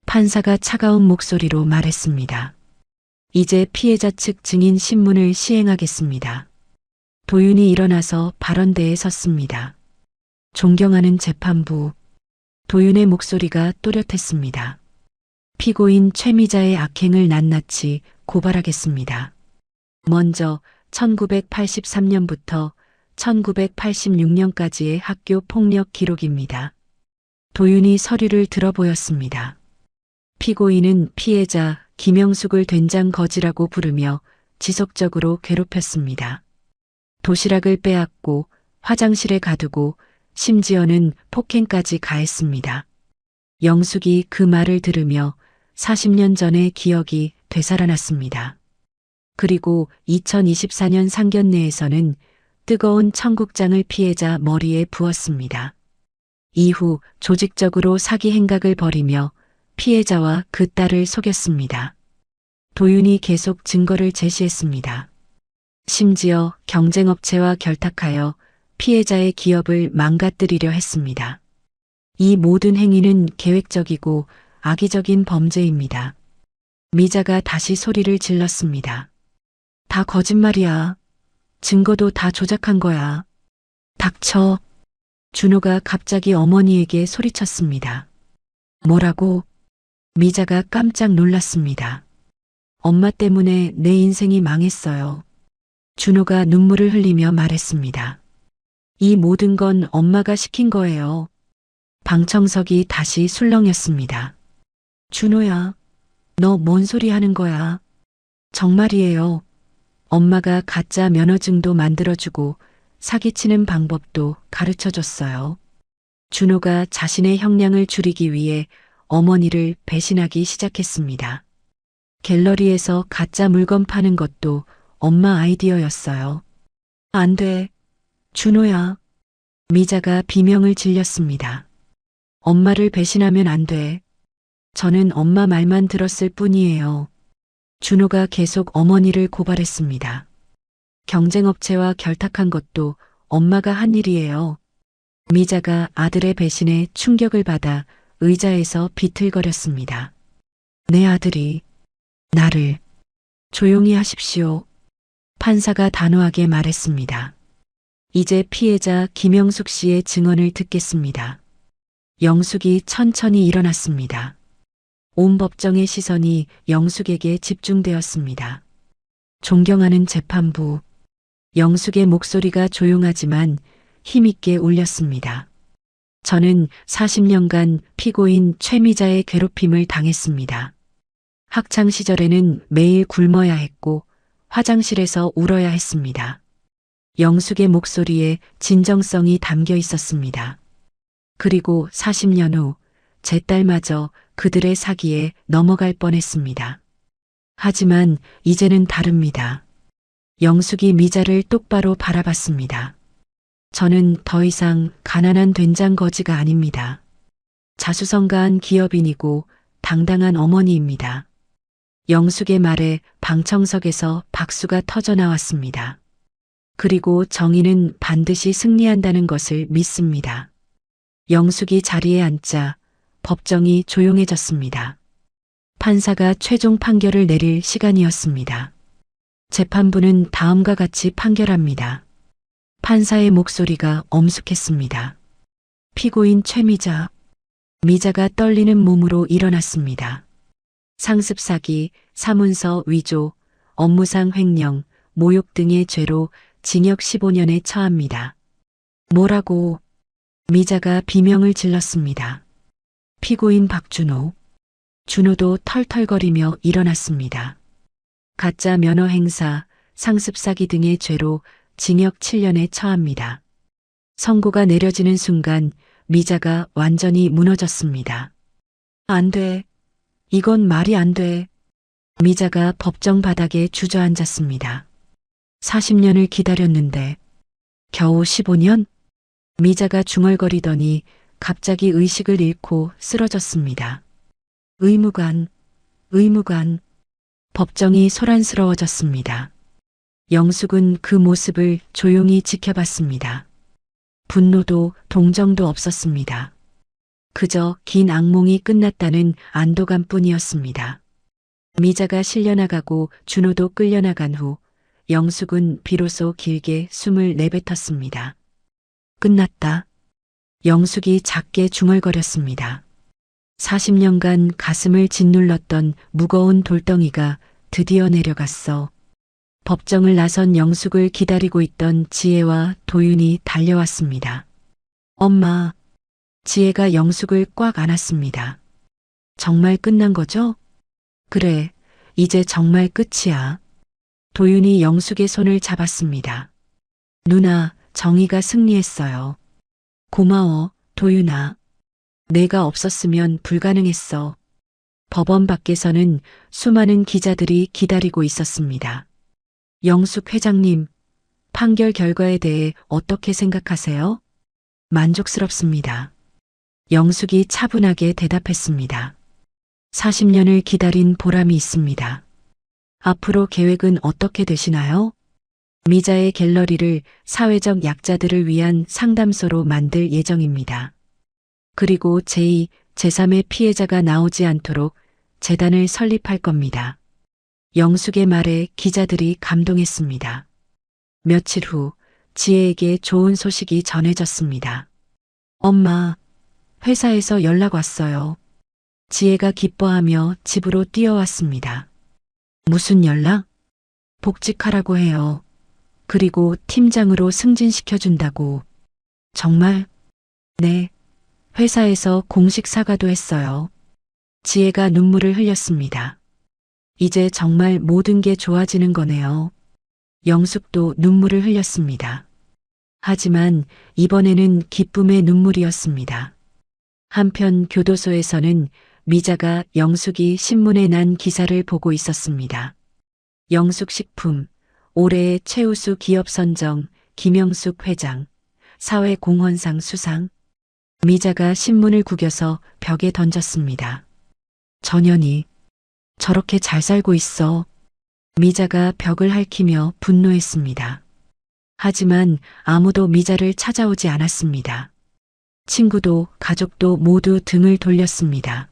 판사가 차가운 목소리로 말했습니다. 이제 피해자 측 증인 신문을 시행하겠습니다. 도윤이 일어나서 발언대에 섰습니다. 존경하는 재판부. 도윤의 목소리가 또렷했습니다. 피고인 최미자의 악행을 낱낱이 고발하겠습니다. 먼저 1983년부터 1986년까지의 학교 폭력 기록입니다. 도윤이 서류를 들어보였습니다. 피고인은 피해자 김영숙을 된장 거지라고 부르며 지속적으로 괴롭혔습니다. 도시락을 빼앗고 화장실에 가두고 심지어는 폭행까지 가했습니다. 영숙이 그 말을 들으며 40년 전의 기억이 되살아났습니다. 그리고 2024년 상견례에서는 뜨거운 청국장을 피해자 머리에 부었습니다. 이후 조직적으로 사기 행각을 벌이며 피해자와 그 딸을 속였습니다. 도윤이 계속 증거를 제시했습니다. 심지어 경쟁업체와 결탁하여 피해자의 기업을 망가뜨리려 했습니다. 이 모든 행위는 계획적이고 악의적인 범죄입니다. 미자가 다시 소리를 질렀습니다. 다 거짓말이야. 증거도 다 조작한 거야. 닥쳐. 준호가 갑자기 어머니에게 소리쳤습니다. 뭐라고? 미자가 깜짝 놀랐습니다. 엄마 때문에 내 인생이 망했어요. 준호가 눈물을 흘리며 말했습니다. 이 모든 건 엄마가 시킨 거예요. 방청석이 다시 술렁였습니다. 준호야, 너 뭔 소리 하는 거야? 정말이에요. 엄마가 가짜 면허증도 만들어주고 사기치는 방법도 가르쳐줬어요. 준호가 자신의 형량을 줄이기 위해 어머니를 배신하기 시작했습니다. 갤러리에서 가짜 물건 파는 것도 엄마 아이디어였어요. 안 돼. 준호야. 미자가 비명을 질렸습니다. 엄마를 배신하면 안 돼. 저는 엄마 말만 들었을 뿐이에요. 준호가 계속 어머니를 고발했습니다. 경쟁업체와 결탁한 것도 엄마가 한 일이에요. 미자가 아들의 배신에 충격을 받아 의자에서 비틀거렸습니다. 내 아들이 나를 조용히 하십시오. 판사가 단호하게 말했습니다. 이제 피해자 김영숙 씨의 증언을 듣겠습니다. 영숙이 천천히 일어났습니다. 온 법정의 시선이 영숙에게 집중되었습니다. 존경하는 재판부. 영숙의 목소리가 조용하지만 힘있게 울렸습니다. 저는 40년간 피고인 최미자의 괴롭힘을 당했습니다. 학창 시절에는 매일 굶어야 했고 화장실에서 울어야 했습니다. 영숙의 목소리에 진정성이 담겨 있었습니다. 그리고 40년 후 제 딸마저 그들의 사기에 넘어갈 뻔했습니다. 하지만 이제는 다릅니다. 영숙이 미자를 똑바로 바라봤습니다. 저는 더 이상 가난한 된장 거지가 아닙니다. 자수성가한 기업인이고 당당한 어머니입니다. 영숙의 말에 방청석에서 박수가 터져 나왔습니다. 그리고 정의는 반드시 승리한다는 것을 믿습니다. 영숙이 자리에 앉자 법정이 조용해졌습니다. 판사가 최종 판결을 내릴 시간이었습니다. 재판부는 다음과 같이 판결합니다. 판사의 목소리가 엄숙했습니다. 피고인 최미자. 미자가 떨리는 몸으로 일어났습니다. 상습 사기, 사문서 위조, 업무상 횡령, 모욕 등의 죄로 징역 15년에 처합니다. 뭐라고? 미자가 비명을 질렀습니다. 피고인 박준호. 준호도 털털거리며 일어났습니다. 가짜 면허 행사, 상습 사기 등의 죄로 징역 7년에 처합니다. 선고가 내려지는 순간 미자가 완전히 무너졌습니다. 안 돼. 이건 말이 안 돼. 미자가 법정 바닥에 주저앉았습니다. 40년을 기다렸는데 겨우 15년? 미자가 중얼거리더니 갑자기 의식을 잃고 쓰러졌습니다. 의무관, 의무관. 법정이 소란스러워졌습니다. 영숙은 그 모습을 조용히 지켜봤습니다. 분노도 동정도 없었습니다. 그저 긴 악몽이 끝났다는 안도감뿐이었습니다. 미자가 실려나가고 준호도 끌려나간 후 영숙은 비로소 길게 숨을 내뱉었습니다. 끝났다. 영숙이 작게 중얼거렸습니다. 40년간 가슴을 짓눌렀던 무거운 돌덩이가 드디어 내려갔어. 법정을 나선 영숙을 기다리고 있던 지혜와 도윤이 달려왔습니다. 엄마. 지혜가 영숙을 꽉 안았습니다. 정말 끝난 거죠? 그래, 이제 정말 끝이야. 도윤이 영숙의 손을 잡았습니다. 누나, 정의가 승리했어요. 고마워, 도윤아. 내가 없었으면 불가능했어. 법원 밖에서는 수많은 기자들이 기다리고 있었습니다. 영숙 회장님, 판결 결과에 대해 어떻게 생각하세요? 만족스럽습니다. 영숙이 차분하게 대답했습니다. 40년을 기다린 보람이 있습니다. 앞으로 계획은 어떻게 되시나요? 미자의 갤러리를 사회적 약자들을 위한 상담소로 만들 예정입니다. 그리고 제2, 제3의 피해자가 나오지 않도록 재단을 설립할 겁니다. 영숙의 말에 기자들이 감동했습니다. 며칠 후 지혜에게 좋은 소식이 전해졌습니다. 엄마, 회사에서 연락 왔어요. 지혜가 기뻐하며 집으로 뛰어왔습니다. 무슨 연락? 복직하라고 해요. 그리고 팀장으로 승진시켜준다고. 정말? 네. 회사에서 공식 사과도 했어요. 지혜가 눈물을 흘렸습니다. 이제 정말 모든 게 좋아지는 거네요. 영숙도 눈물을 흘렸습니다. 하지만 이번에는 기쁨의 눈물이었습니다. 한편 교도소에서는 미자가 영숙이 신문에 난 기사를 보고 있었습니다. 영숙 식품, 올해의 최우수 기업 선정, 김영숙 회장, 사회공헌상 수상. 미자가 신문을 구겨서 벽에 던졌습니다. 전현이 저렇게 잘 살고 있어. 미자가 벽을 핥히며 분노했습니다. 하지만 아무도 미자를 찾아오지 않았습니다. 친구도 가족도 모두 등을 돌렸습니다.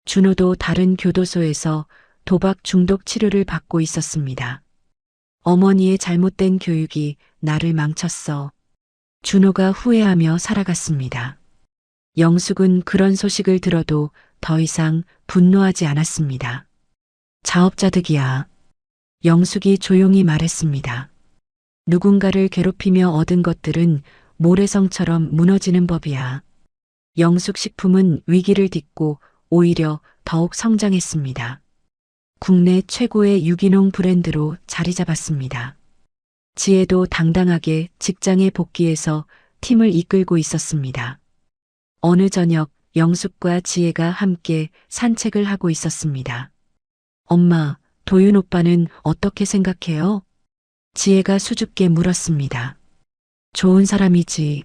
준호도 다른 교도소에서 도박 중독 치료를 받고 있었습니다. 어머니의 잘못된 교육이 나를 망쳤어. 준호가 후회하며 살아갔습니다. 영숙은 그런 소식을 들어도 더 이상 분노하지 않았습니다. 자업자득이야. 영숙이 조용히 말했습니다. 누군가를 괴롭히며 얻은 것들은 모래성처럼 무너지는 법이야. 영숙 식품은 위기를 딛고 오히려 더욱 성장했습니다. 국내 최고의 유기농 브랜드로 자리 잡았습니다. 지혜도 당당하게 직장에 복귀해서 팀을 이끌고 있었습니다. 어느 저녁 영숙과 지혜가 함께 산책을 하고 있었습니다. 엄마, 도윤 오빠는 어떻게 생각해요? 지혜가 수줍게 물었습니다. 좋은 사람이지.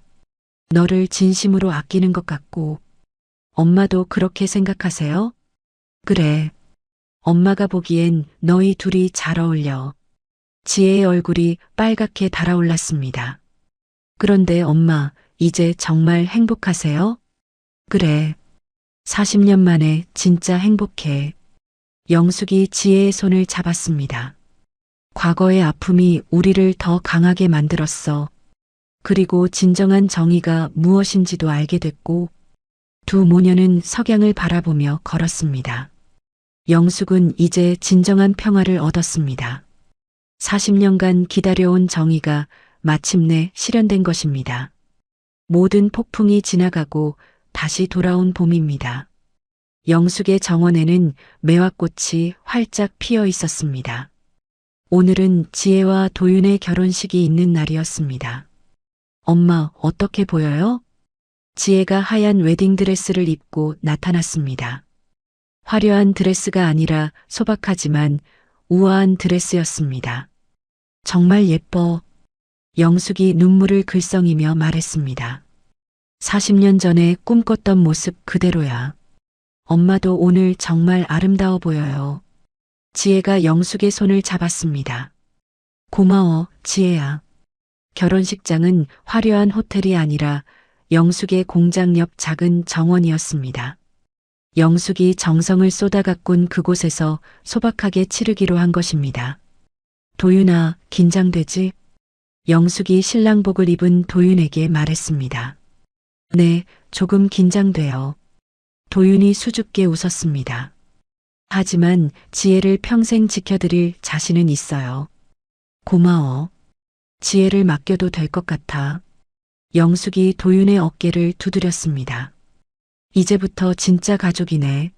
너를 진심으로 아끼는 것 같고. 엄마도 그렇게 생각하세요? 그래. 엄마가 보기엔 너희 둘이 잘 어울려. 지혜의 얼굴이 빨갛게 달아올랐습니다. 그런데 엄마, 이제 정말 행복하세요? 그래. 40년 만에 진짜 행복해. 영숙이 지혜의 손을 잡았습니다. 과거의 아픔이 우리를 더 강하게 만들었어. 그리고 진정한 정의가 무엇인지도 알게 됐고, 두 모녀는 석양을 바라보며 걸었습니다. 영숙은 이제 진정한 평화를 얻었습니다. 40년간 기다려온 정의가 마침내 실현된 것입니다. 모든 폭풍이 지나가고 다시 돌아온 봄입니다. 영숙의 정원에는 매화꽃이 활짝 피어 있었습니다. 오늘은 지혜와 도윤의 결혼식이 있는 날이었습니다. 엄마, 어떻게 보여요? 지혜가 하얀 웨딩드레스를 입고 나타났습니다. 화려한 드레스가 아니라 소박하지만 우아한 드레스였습니다. 정말 예뻐. 영숙이 눈물을 글썽이며 말했습니다. 40년 전에 꿈꿨던 모습 그대로야. 엄마도 오늘 정말 아름다워 보여요. 지혜가 영숙의 손을 잡았습니다. 고마워, 지혜야. 결혼식장은 화려한 호텔이 아니라 영숙의 공장 옆 작은 정원이었습니다. 영숙이 정성을 쏟아 가꾼 그곳에서 소박하게 치르기로 한 것입니다. 도윤아, 긴장되지? 영숙이 신랑복을 입은 도윤에게 말했습니다. 네, 조금 긴장돼요. 도윤이 수줍게 웃었습니다. 하지만 지혜를 평생 지켜드릴 자신은 있어요. 고마워. 지혜를 맡겨도 될 것 같아. 영숙이 도윤의 어깨를 두드렸습니다. 이제부터 진짜 가족이네.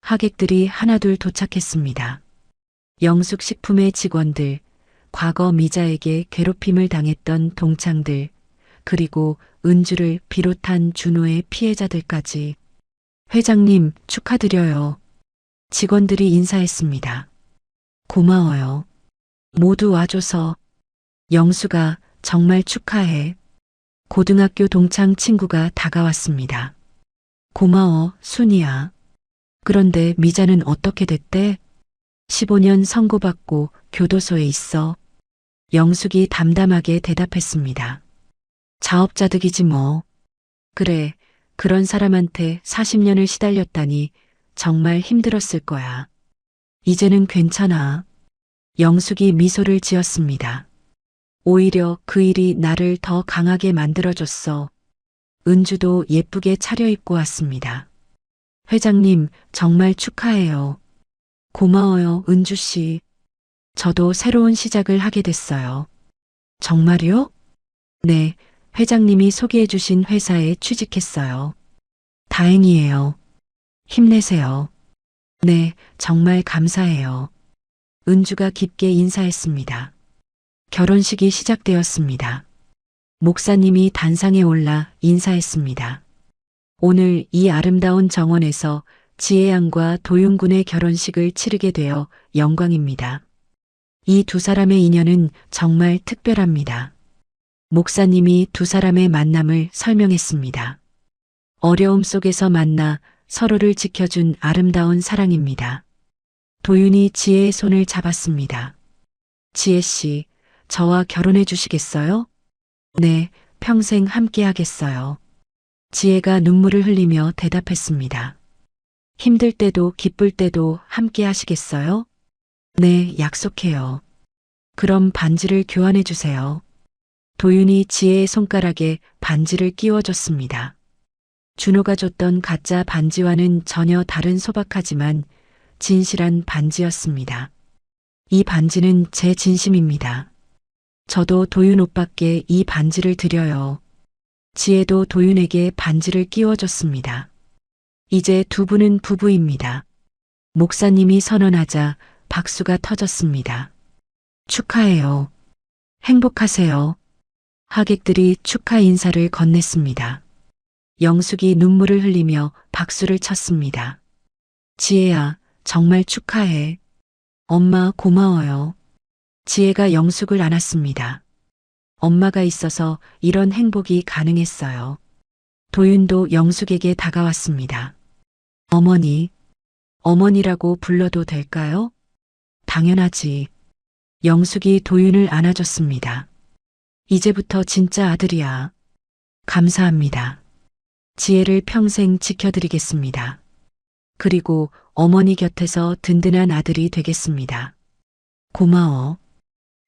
하객들이 하나둘 도착했습니다. 영숙 식품의 직원들, 과거 미자에게 괴롭힘을 당했던 동창들, 그리고 은주를 비롯한 준호의 피해자들까지. 회장님, 축하드려요. 직원들이 인사했습니다. 고마워요. 모두 와줘서. 영수가 정말 축하해. 고등학교 동창 친구가 다가왔습니다. 고마워, 순이야. 그런데 미자는 어떻게 됐대? 15년 선고받고 교도소에 있어. 영숙이 담담하게 대답했습니다. 자업자득이지 뭐. 그래, 그런 사람한테 40년을 시달렸다니 정말 힘들었을 거야. 이제는 괜찮아. 영숙이 미소를 지었습니다. 오히려 그 일이 나를 더 강하게 만들어줬어. 은주도 예쁘게 차려입고 왔습니다. 회장님, 정말 축하해요. 고마워요, 은주 씨. 저도 새로운 시작을 하게 됐어요. 정말요? 네, 회장님이 소개해 주신 회사에 취직했어요. 다행이에요. 힘내세요. 네, 정말 감사해요. 은주가 깊게 인사했습니다. 결혼식이 시작되었습니다. 목사님이 단상에 올라 인사했습니다. 오늘 이 아름다운 정원에서 지혜양과 도윤군의 결혼식을 치르게 되어 영광입니다. 이 두 사람의 인연은 정말 특별합니다. 목사님이 두 사람의 만남을 설명했습니다. 어려움 속에서 만나 서로를 지켜준 아름다운 사랑입니다. 도윤이 지혜의 손을 잡았습니다. 지혜 씨, 저와 결혼해 주시겠어요? 네, 평생 함께 하겠어요. 지혜가 눈물을 흘리며 대답했습니다. 힘들 때도 기쁠 때도 함께 하시겠어요? 네, 약속해요. 그럼 반지를 교환해 주세요. 도윤이 지혜의 손가락에 반지를 끼워줬습니다. 준호가 줬던 가짜 반지와는 전혀 다른 소박하지만 진실한 반지였습니다. 이 반지는 제 진심입니다. 저도 도윤 오빠께 이 반지를 드려요. 지혜도 도윤에게 반지를 끼워줬습니다. 이제 두 분은 부부입니다. 목사님이 선언하자 박수가 터졌습니다. 축하해요. 행복하세요. 하객들이 축하 인사를 건넸습니다. 영숙이 눈물을 흘리며 박수를 쳤습니다. 지혜야, 정말 축하해. 엄마 고마워요. 지혜가 영숙을 안았습니다. 엄마가 있어서 이런 행복이 가능했어요. 도윤도 영숙에게 다가왔습니다. 어머니, 어머니라고 불러도 될까요? 당연하지. 영숙이 도윤을 안아줬습니다. 이제부터 진짜 아들이야. 감사합니다. 지혜를 평생 지켜드리겠습니다. 그리고 어머니 곁에서 든든한 아들이 되겠습니다. 고마워.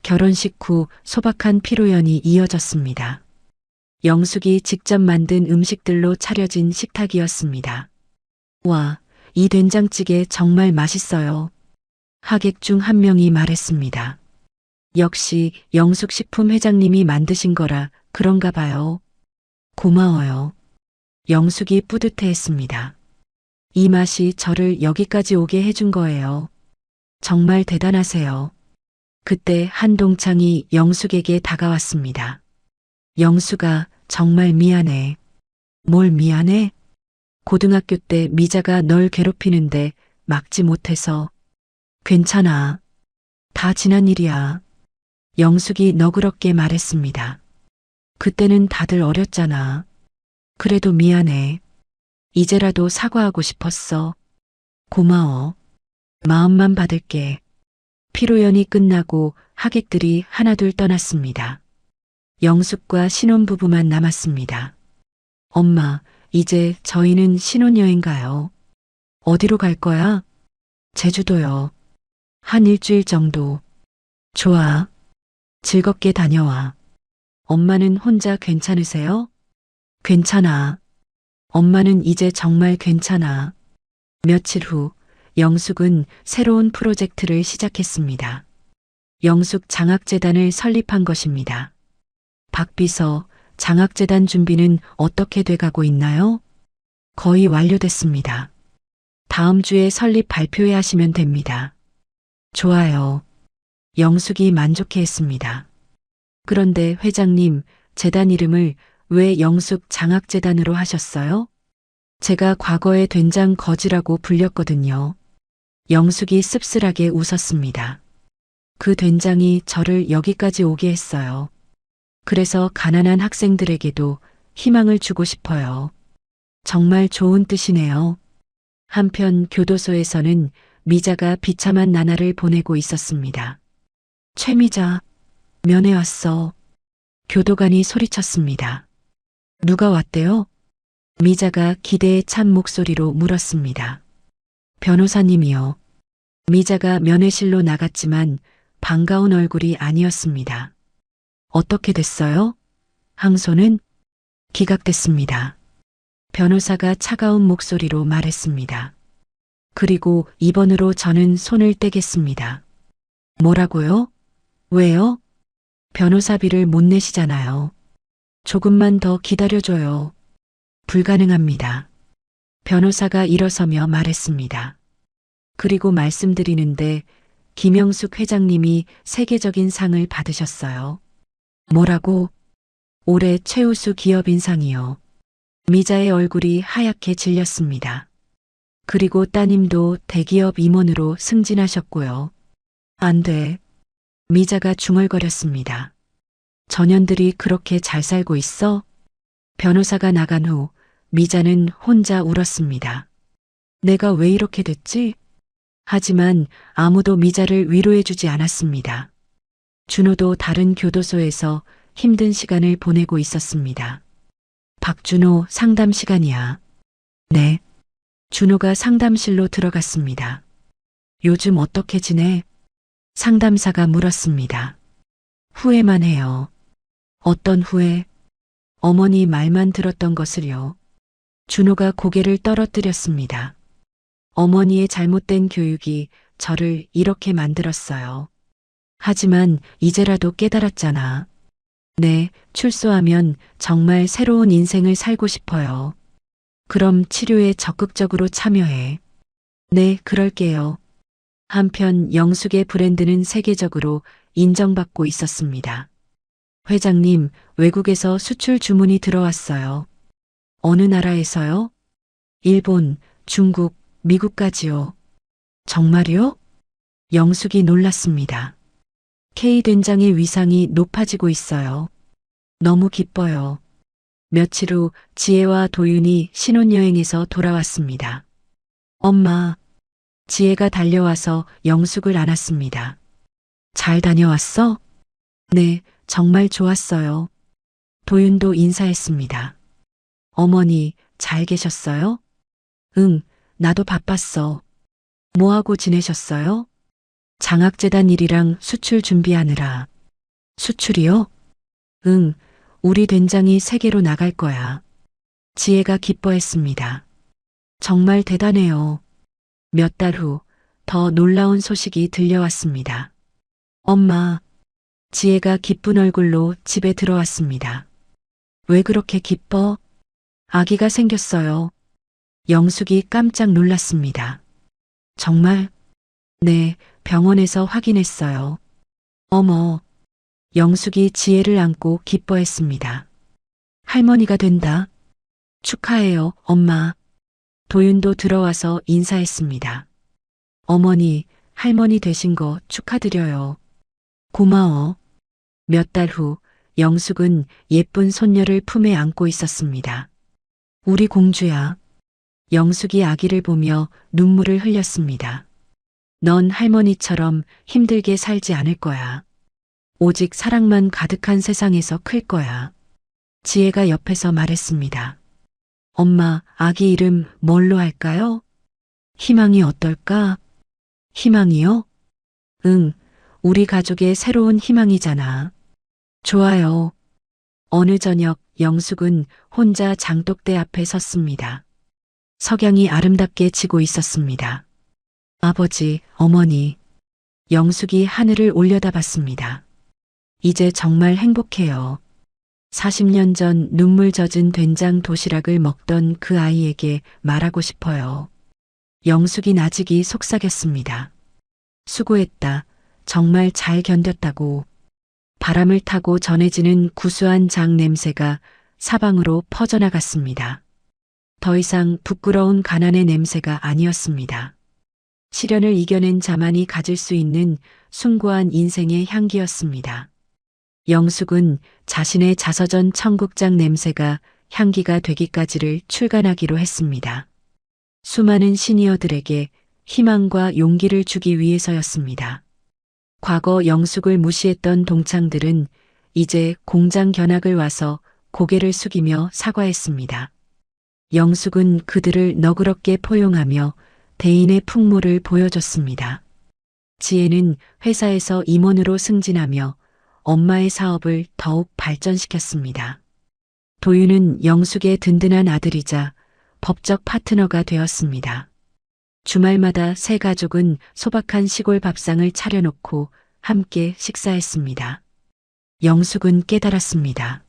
결혼식 후 소박한 피로연이 이어졌습니다. 영숙이 직접 만든 음식들로 차려진 식탁이었습니다. 와, 이 된장찌개 정말 맛있어요. 하객 중 한 명이 말했습니다. 역시 영숙 식품 회장님이 만드신 거라 그런가 봐요. 고마워요. 영숙이 뿌듯해했습니다. 이 맛이 저를 여기까지 오게 해준 거예요. 정말 대단하세요. 그때 한동창이 영숙에게 다가왔습니다. 영숙아, 정말 미안해. 뭘 미안해? 고등학교 때 미자가 널 괴롭히는데 막지 못해서. 괜찮아. 다 지난 일이야. 영숙이 너그럽게 말했습니다. 그때는 다들 어렸잖아. 그래도 미안해. 이제라도 사과하고 싶었어. 고마워. 마음만 받을게. 피로연이 끝나고 하객들이 하나둘 떠났습니다. 영숙과 신혼부부만 남았습니다. 엄마, 이제 저희는 신혼여행 가요. 어디로 갈 거야? 제주도요. 한 일주일 정도. 좋아. 즐겁게 다녀와. 엄마는 혼자 괜찮으세요? 괜찮아. 엄마는 이제 정말 괜찮아. 며칠 후 영숙은 새로운 프로젝트를 시작했습니다. 영숙 장학재단을 설립한 것입니다. 박비서, 장학재단 준비는 어떻게 돼가고 있나요? 거의 완료됐습니다. 다음 주에 설립 발표회 하시면 됩니다. 좋아요. 영숙이 만족해했습니다. 그런데 회장님, 재단 이름을 왜 영숙 장학재단으로 하셨어요? 제가 과거에 된장 거지라고 불렸거든요. 영숙이 씁쓸하게 웃었습니다. 그 된장이 저를 여기까지 오게 했어요. 그래서 가난한 학생들에게도 희망을 주고 싶어요. 정말 좋은 뜻이네요. 한편 교도소에서는 미자가 비참한 나날을 보내고 있었습니다. 최미자, 면회 왔어. 교도관이 소리쳤습니다. 누가 왔대요? 미자가 기대에 찬 목소리로 물었습니다. 변호사님이요. 미자가 면회실로 나갔지만 반가운 얼굴이 아니었습니다. 어떻게 됐어요? 항소는 기각됐습니다. 변호사가 차가운 목소리로 말했습니다. 그리고 이번으로 저는 손을 떼겠습니다. 뭐라고요? 왜요? 변호사비를 못 내시잖아요. 조금만 더 기다려줘요. 불가능합니다. 변호사가 일어서며 말했습니다. 그리고 말씀드리는데 김영숙 회장님이 세계적인 상을 받으셨어요. 뭐라고? 올해 최우수 기업인상이요. 미자의 얼굴이 하얗게 질렸습니다. 그리고 따님도 대기업 임원으로 승진하셨고요. 안 돼. 미자가 중얼거렸습니다. 전현들이 그렇게 잘 살고 있어? 변호사가 나간 후 미자는 혼자 울었습니다. 내가 왜 이렇게 됐지? 하지만 아무도 미자를 위로해주지 않았습니다. 준호도 다른 교도소에서 힘든 시간을 보내고 있었습니다. 박준호, 상담 시간이야. 네. 준호가 상담실로 들어갔습니다. 요즘 어떻게 지내? 상담사가 물었습니다. 후회만 해요. 어떤 후회? 어머니 말만 들었던 것을요. 준호가 고개를 떨어뜨렸습니다. 어머니의 잘못된 교육이 저를 이렇게 만들었어요. 하지만 이제라도 깨달았잖아. 네, 출소하면 정말 새로운 인생을 살고 싶어요. 그럼 치료에 적극적으로 참여해. 네, 그럴게요. 한편 영숙의 브랜드는 세계적으로 인정받고 있었습니다. 회장님, 외국에서 수출 주문이 들어왔어요. 어느 나라에서요? 일본, 중국, 미국까지요. 정말요? 영숙이 놀랐습니다. K된장의 위상이 높아지고 있어요. 너무 기뻐요. 며칠 후 지혜와 도윤이 신혼여행에서 돌아왔습니다. 엄마, 지혜가 달려와서 영숙을 안았습니다. 잘 다녀왔어? 네, 정말 좋았어요. 도윤도 인사했습니다. 어머니, 잘 계셨어요? 응, 나도 바빴어. 뭐하고 지내셨어요? 장학재단 일이랑 수출 준비하느라. 수출이요? 응, 우리 된장이 세계로 나갈 거야. 지혜가 기뻐했습니다. 정말 대단해요. 몇 달 후 더 놀라운 소식이 들려왔습니다. 엄마, 지혜가 기쁜 얼굴로 집에 들어왔습니다. 왜 그렇게 기뻐? 아기가 생겼어요. 영숙이 깜짝 놀랐습니다. 정말? 네, 병원에서 확인했어요. 어머, 영숙이 지혜를 안고 기뻐했습니다. 할머니가 된다. 축하해요, 엄마. 도윤도 들어와서 인사했습니다. 어머니, 할머니 되신 거 축하드려요. 고마워. 몇 달 후 영숙은 예쁜 손녀를 품에 안고 있었습니다. 우리 공주야. 영숙이 아기를 보며 눈물을 흘렸습니다. 넌 할머니처럼 힘들게 살지 않을 거야. 오직 사랑만 가득한 세상에서 클 거야. 지혜가 옆에서 말했습니다. 엄마, 아기 이름 뭘로 할까요? 희망이 어떨까? 희망이요? 응, 우리 가족의 새로운 희망이잖아. 좋아요. 어느 저녁 영숙은 혼자 장독대 앞에 섰습니다. 석양이 아름답게 지고 있었습니다. 아버지, 어머니. 영숙이 하늘을 올려다봤습니다. 이제 정말 행복해요. 40년 전 눈물 젖은 된장 도시락을 먹던 그 아이에게 말하고 싶어요. 영숙이 나직이 속삭였습니다. 수고했다. 정말 잘 견뎠다고. 바람을 타고 전해지는 구수한 장 냄새가 사방으로 퍼져나갔습니다. 더 이상 부끄러운 가난의 냄새가 아니었습니다. 시련을 이겨낸 자만이 가질 수 있는 숭고한 인생의 향기였습니다. 영숙은 자신의 자서전 청국장 냄새가 향기가 되기까지를 출간하기로 했습니다. 수많은 시니어들에게 희망과 용기를 주기 위해서였습니다. 과거 영숙을 무시했던 동창들은 이제 공장 견학을 와서 고개를 숙이며 사과했습니다. 영숙은 그들을 너그럽게 포용하며 대인의 풍모를 보여줬습니다. 지혜는 회사에서 임원으로 승진하며 엄마의 사업을 더욱 발전시켰습니다. 도윤은 영숙의 든든한 아들이자 법적 파트너가 되었습니다. 주말마다 세 가족은 소박한 시골 밥상을 차려놓고 함께 식사했습니다. 영숙은 깨달았습니다.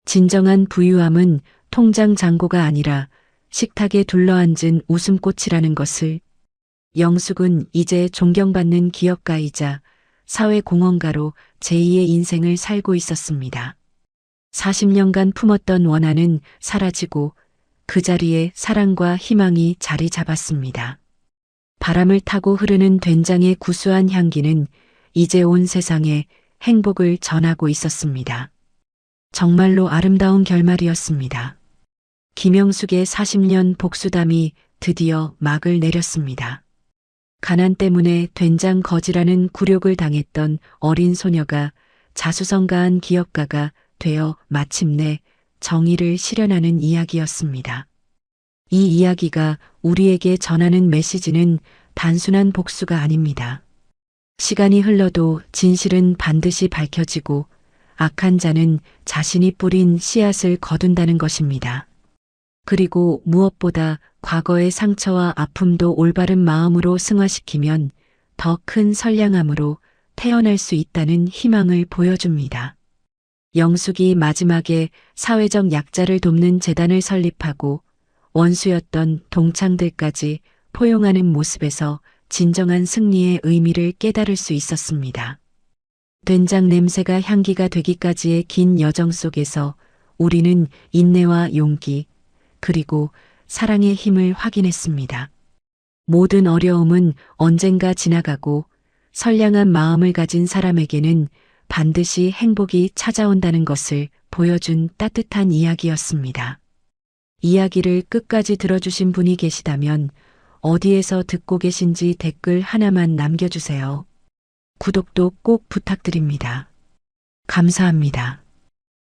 진정한 부유함은 통장 잔고가 아니라 식탁에 둘러앉은 웃음꽃이라는 것을. 영숙은 이제 존경받는 기업가이자 사회공헌가로 제2의 인생을 살고 있었습니다. 40년간 품었던 원한은 사라지고 그 자리에 사랑과 희망이 자리 잡았습니다. 바람을 타고 흐르는 된장의 구수한 향기는 이제 온 세상에 행복을 전하고 있었습니다. 정말로 아름다운 결말이었습니다. 김영숙의 40년 복수담이 드디어 막을 내렸습니다. 가난 때문에 된장 거지라는 굴욕을 당했던 어린 소녀가 자수성가한 기업가가 되어 마침내 정의를 실현하는 이야기였습니다. 이 이야기가 우리에게 전하는 메시지는 단순한 복수가 아닙니다. 시간이 흘러도 진실은 반드시 밝혀지고 악한 자는 자신이 뿌린 씨앗을 거둔다는 것입니다. 그리고 무엇보다 과거의 상처와 아픔도 올바른 마음으로 승화시키면 더 큰 선량함으로 태어날 수 있다는 희망을 보여줍니다. 영숙이 마지막에 사회적 약자를 돕는 재단을 설립하고 원수였던 동창들까지 포용하는 모습에서 진정한 승리의 의미를 깨달을 수 있었습니다. 된장 냄새가 향기가 되기까지의 긴 여정 속에서 우리는 인내와 용기, 그리고 사랑의 힘을 확인했습니다. 모든 어려움은 언젠가 지나가고 선량한 마음을 가진 사람에게는 반드시 행복이 찾아온다는 것을 보여준 따뜻한 이야기였습니다. 이야기를 끝까지 들어주신 분이 계시다면 어디에서 듣고 계신지 댓글 하나만 남겨주세요. 구독도 꼭 부탁드립니다. 감사합니다.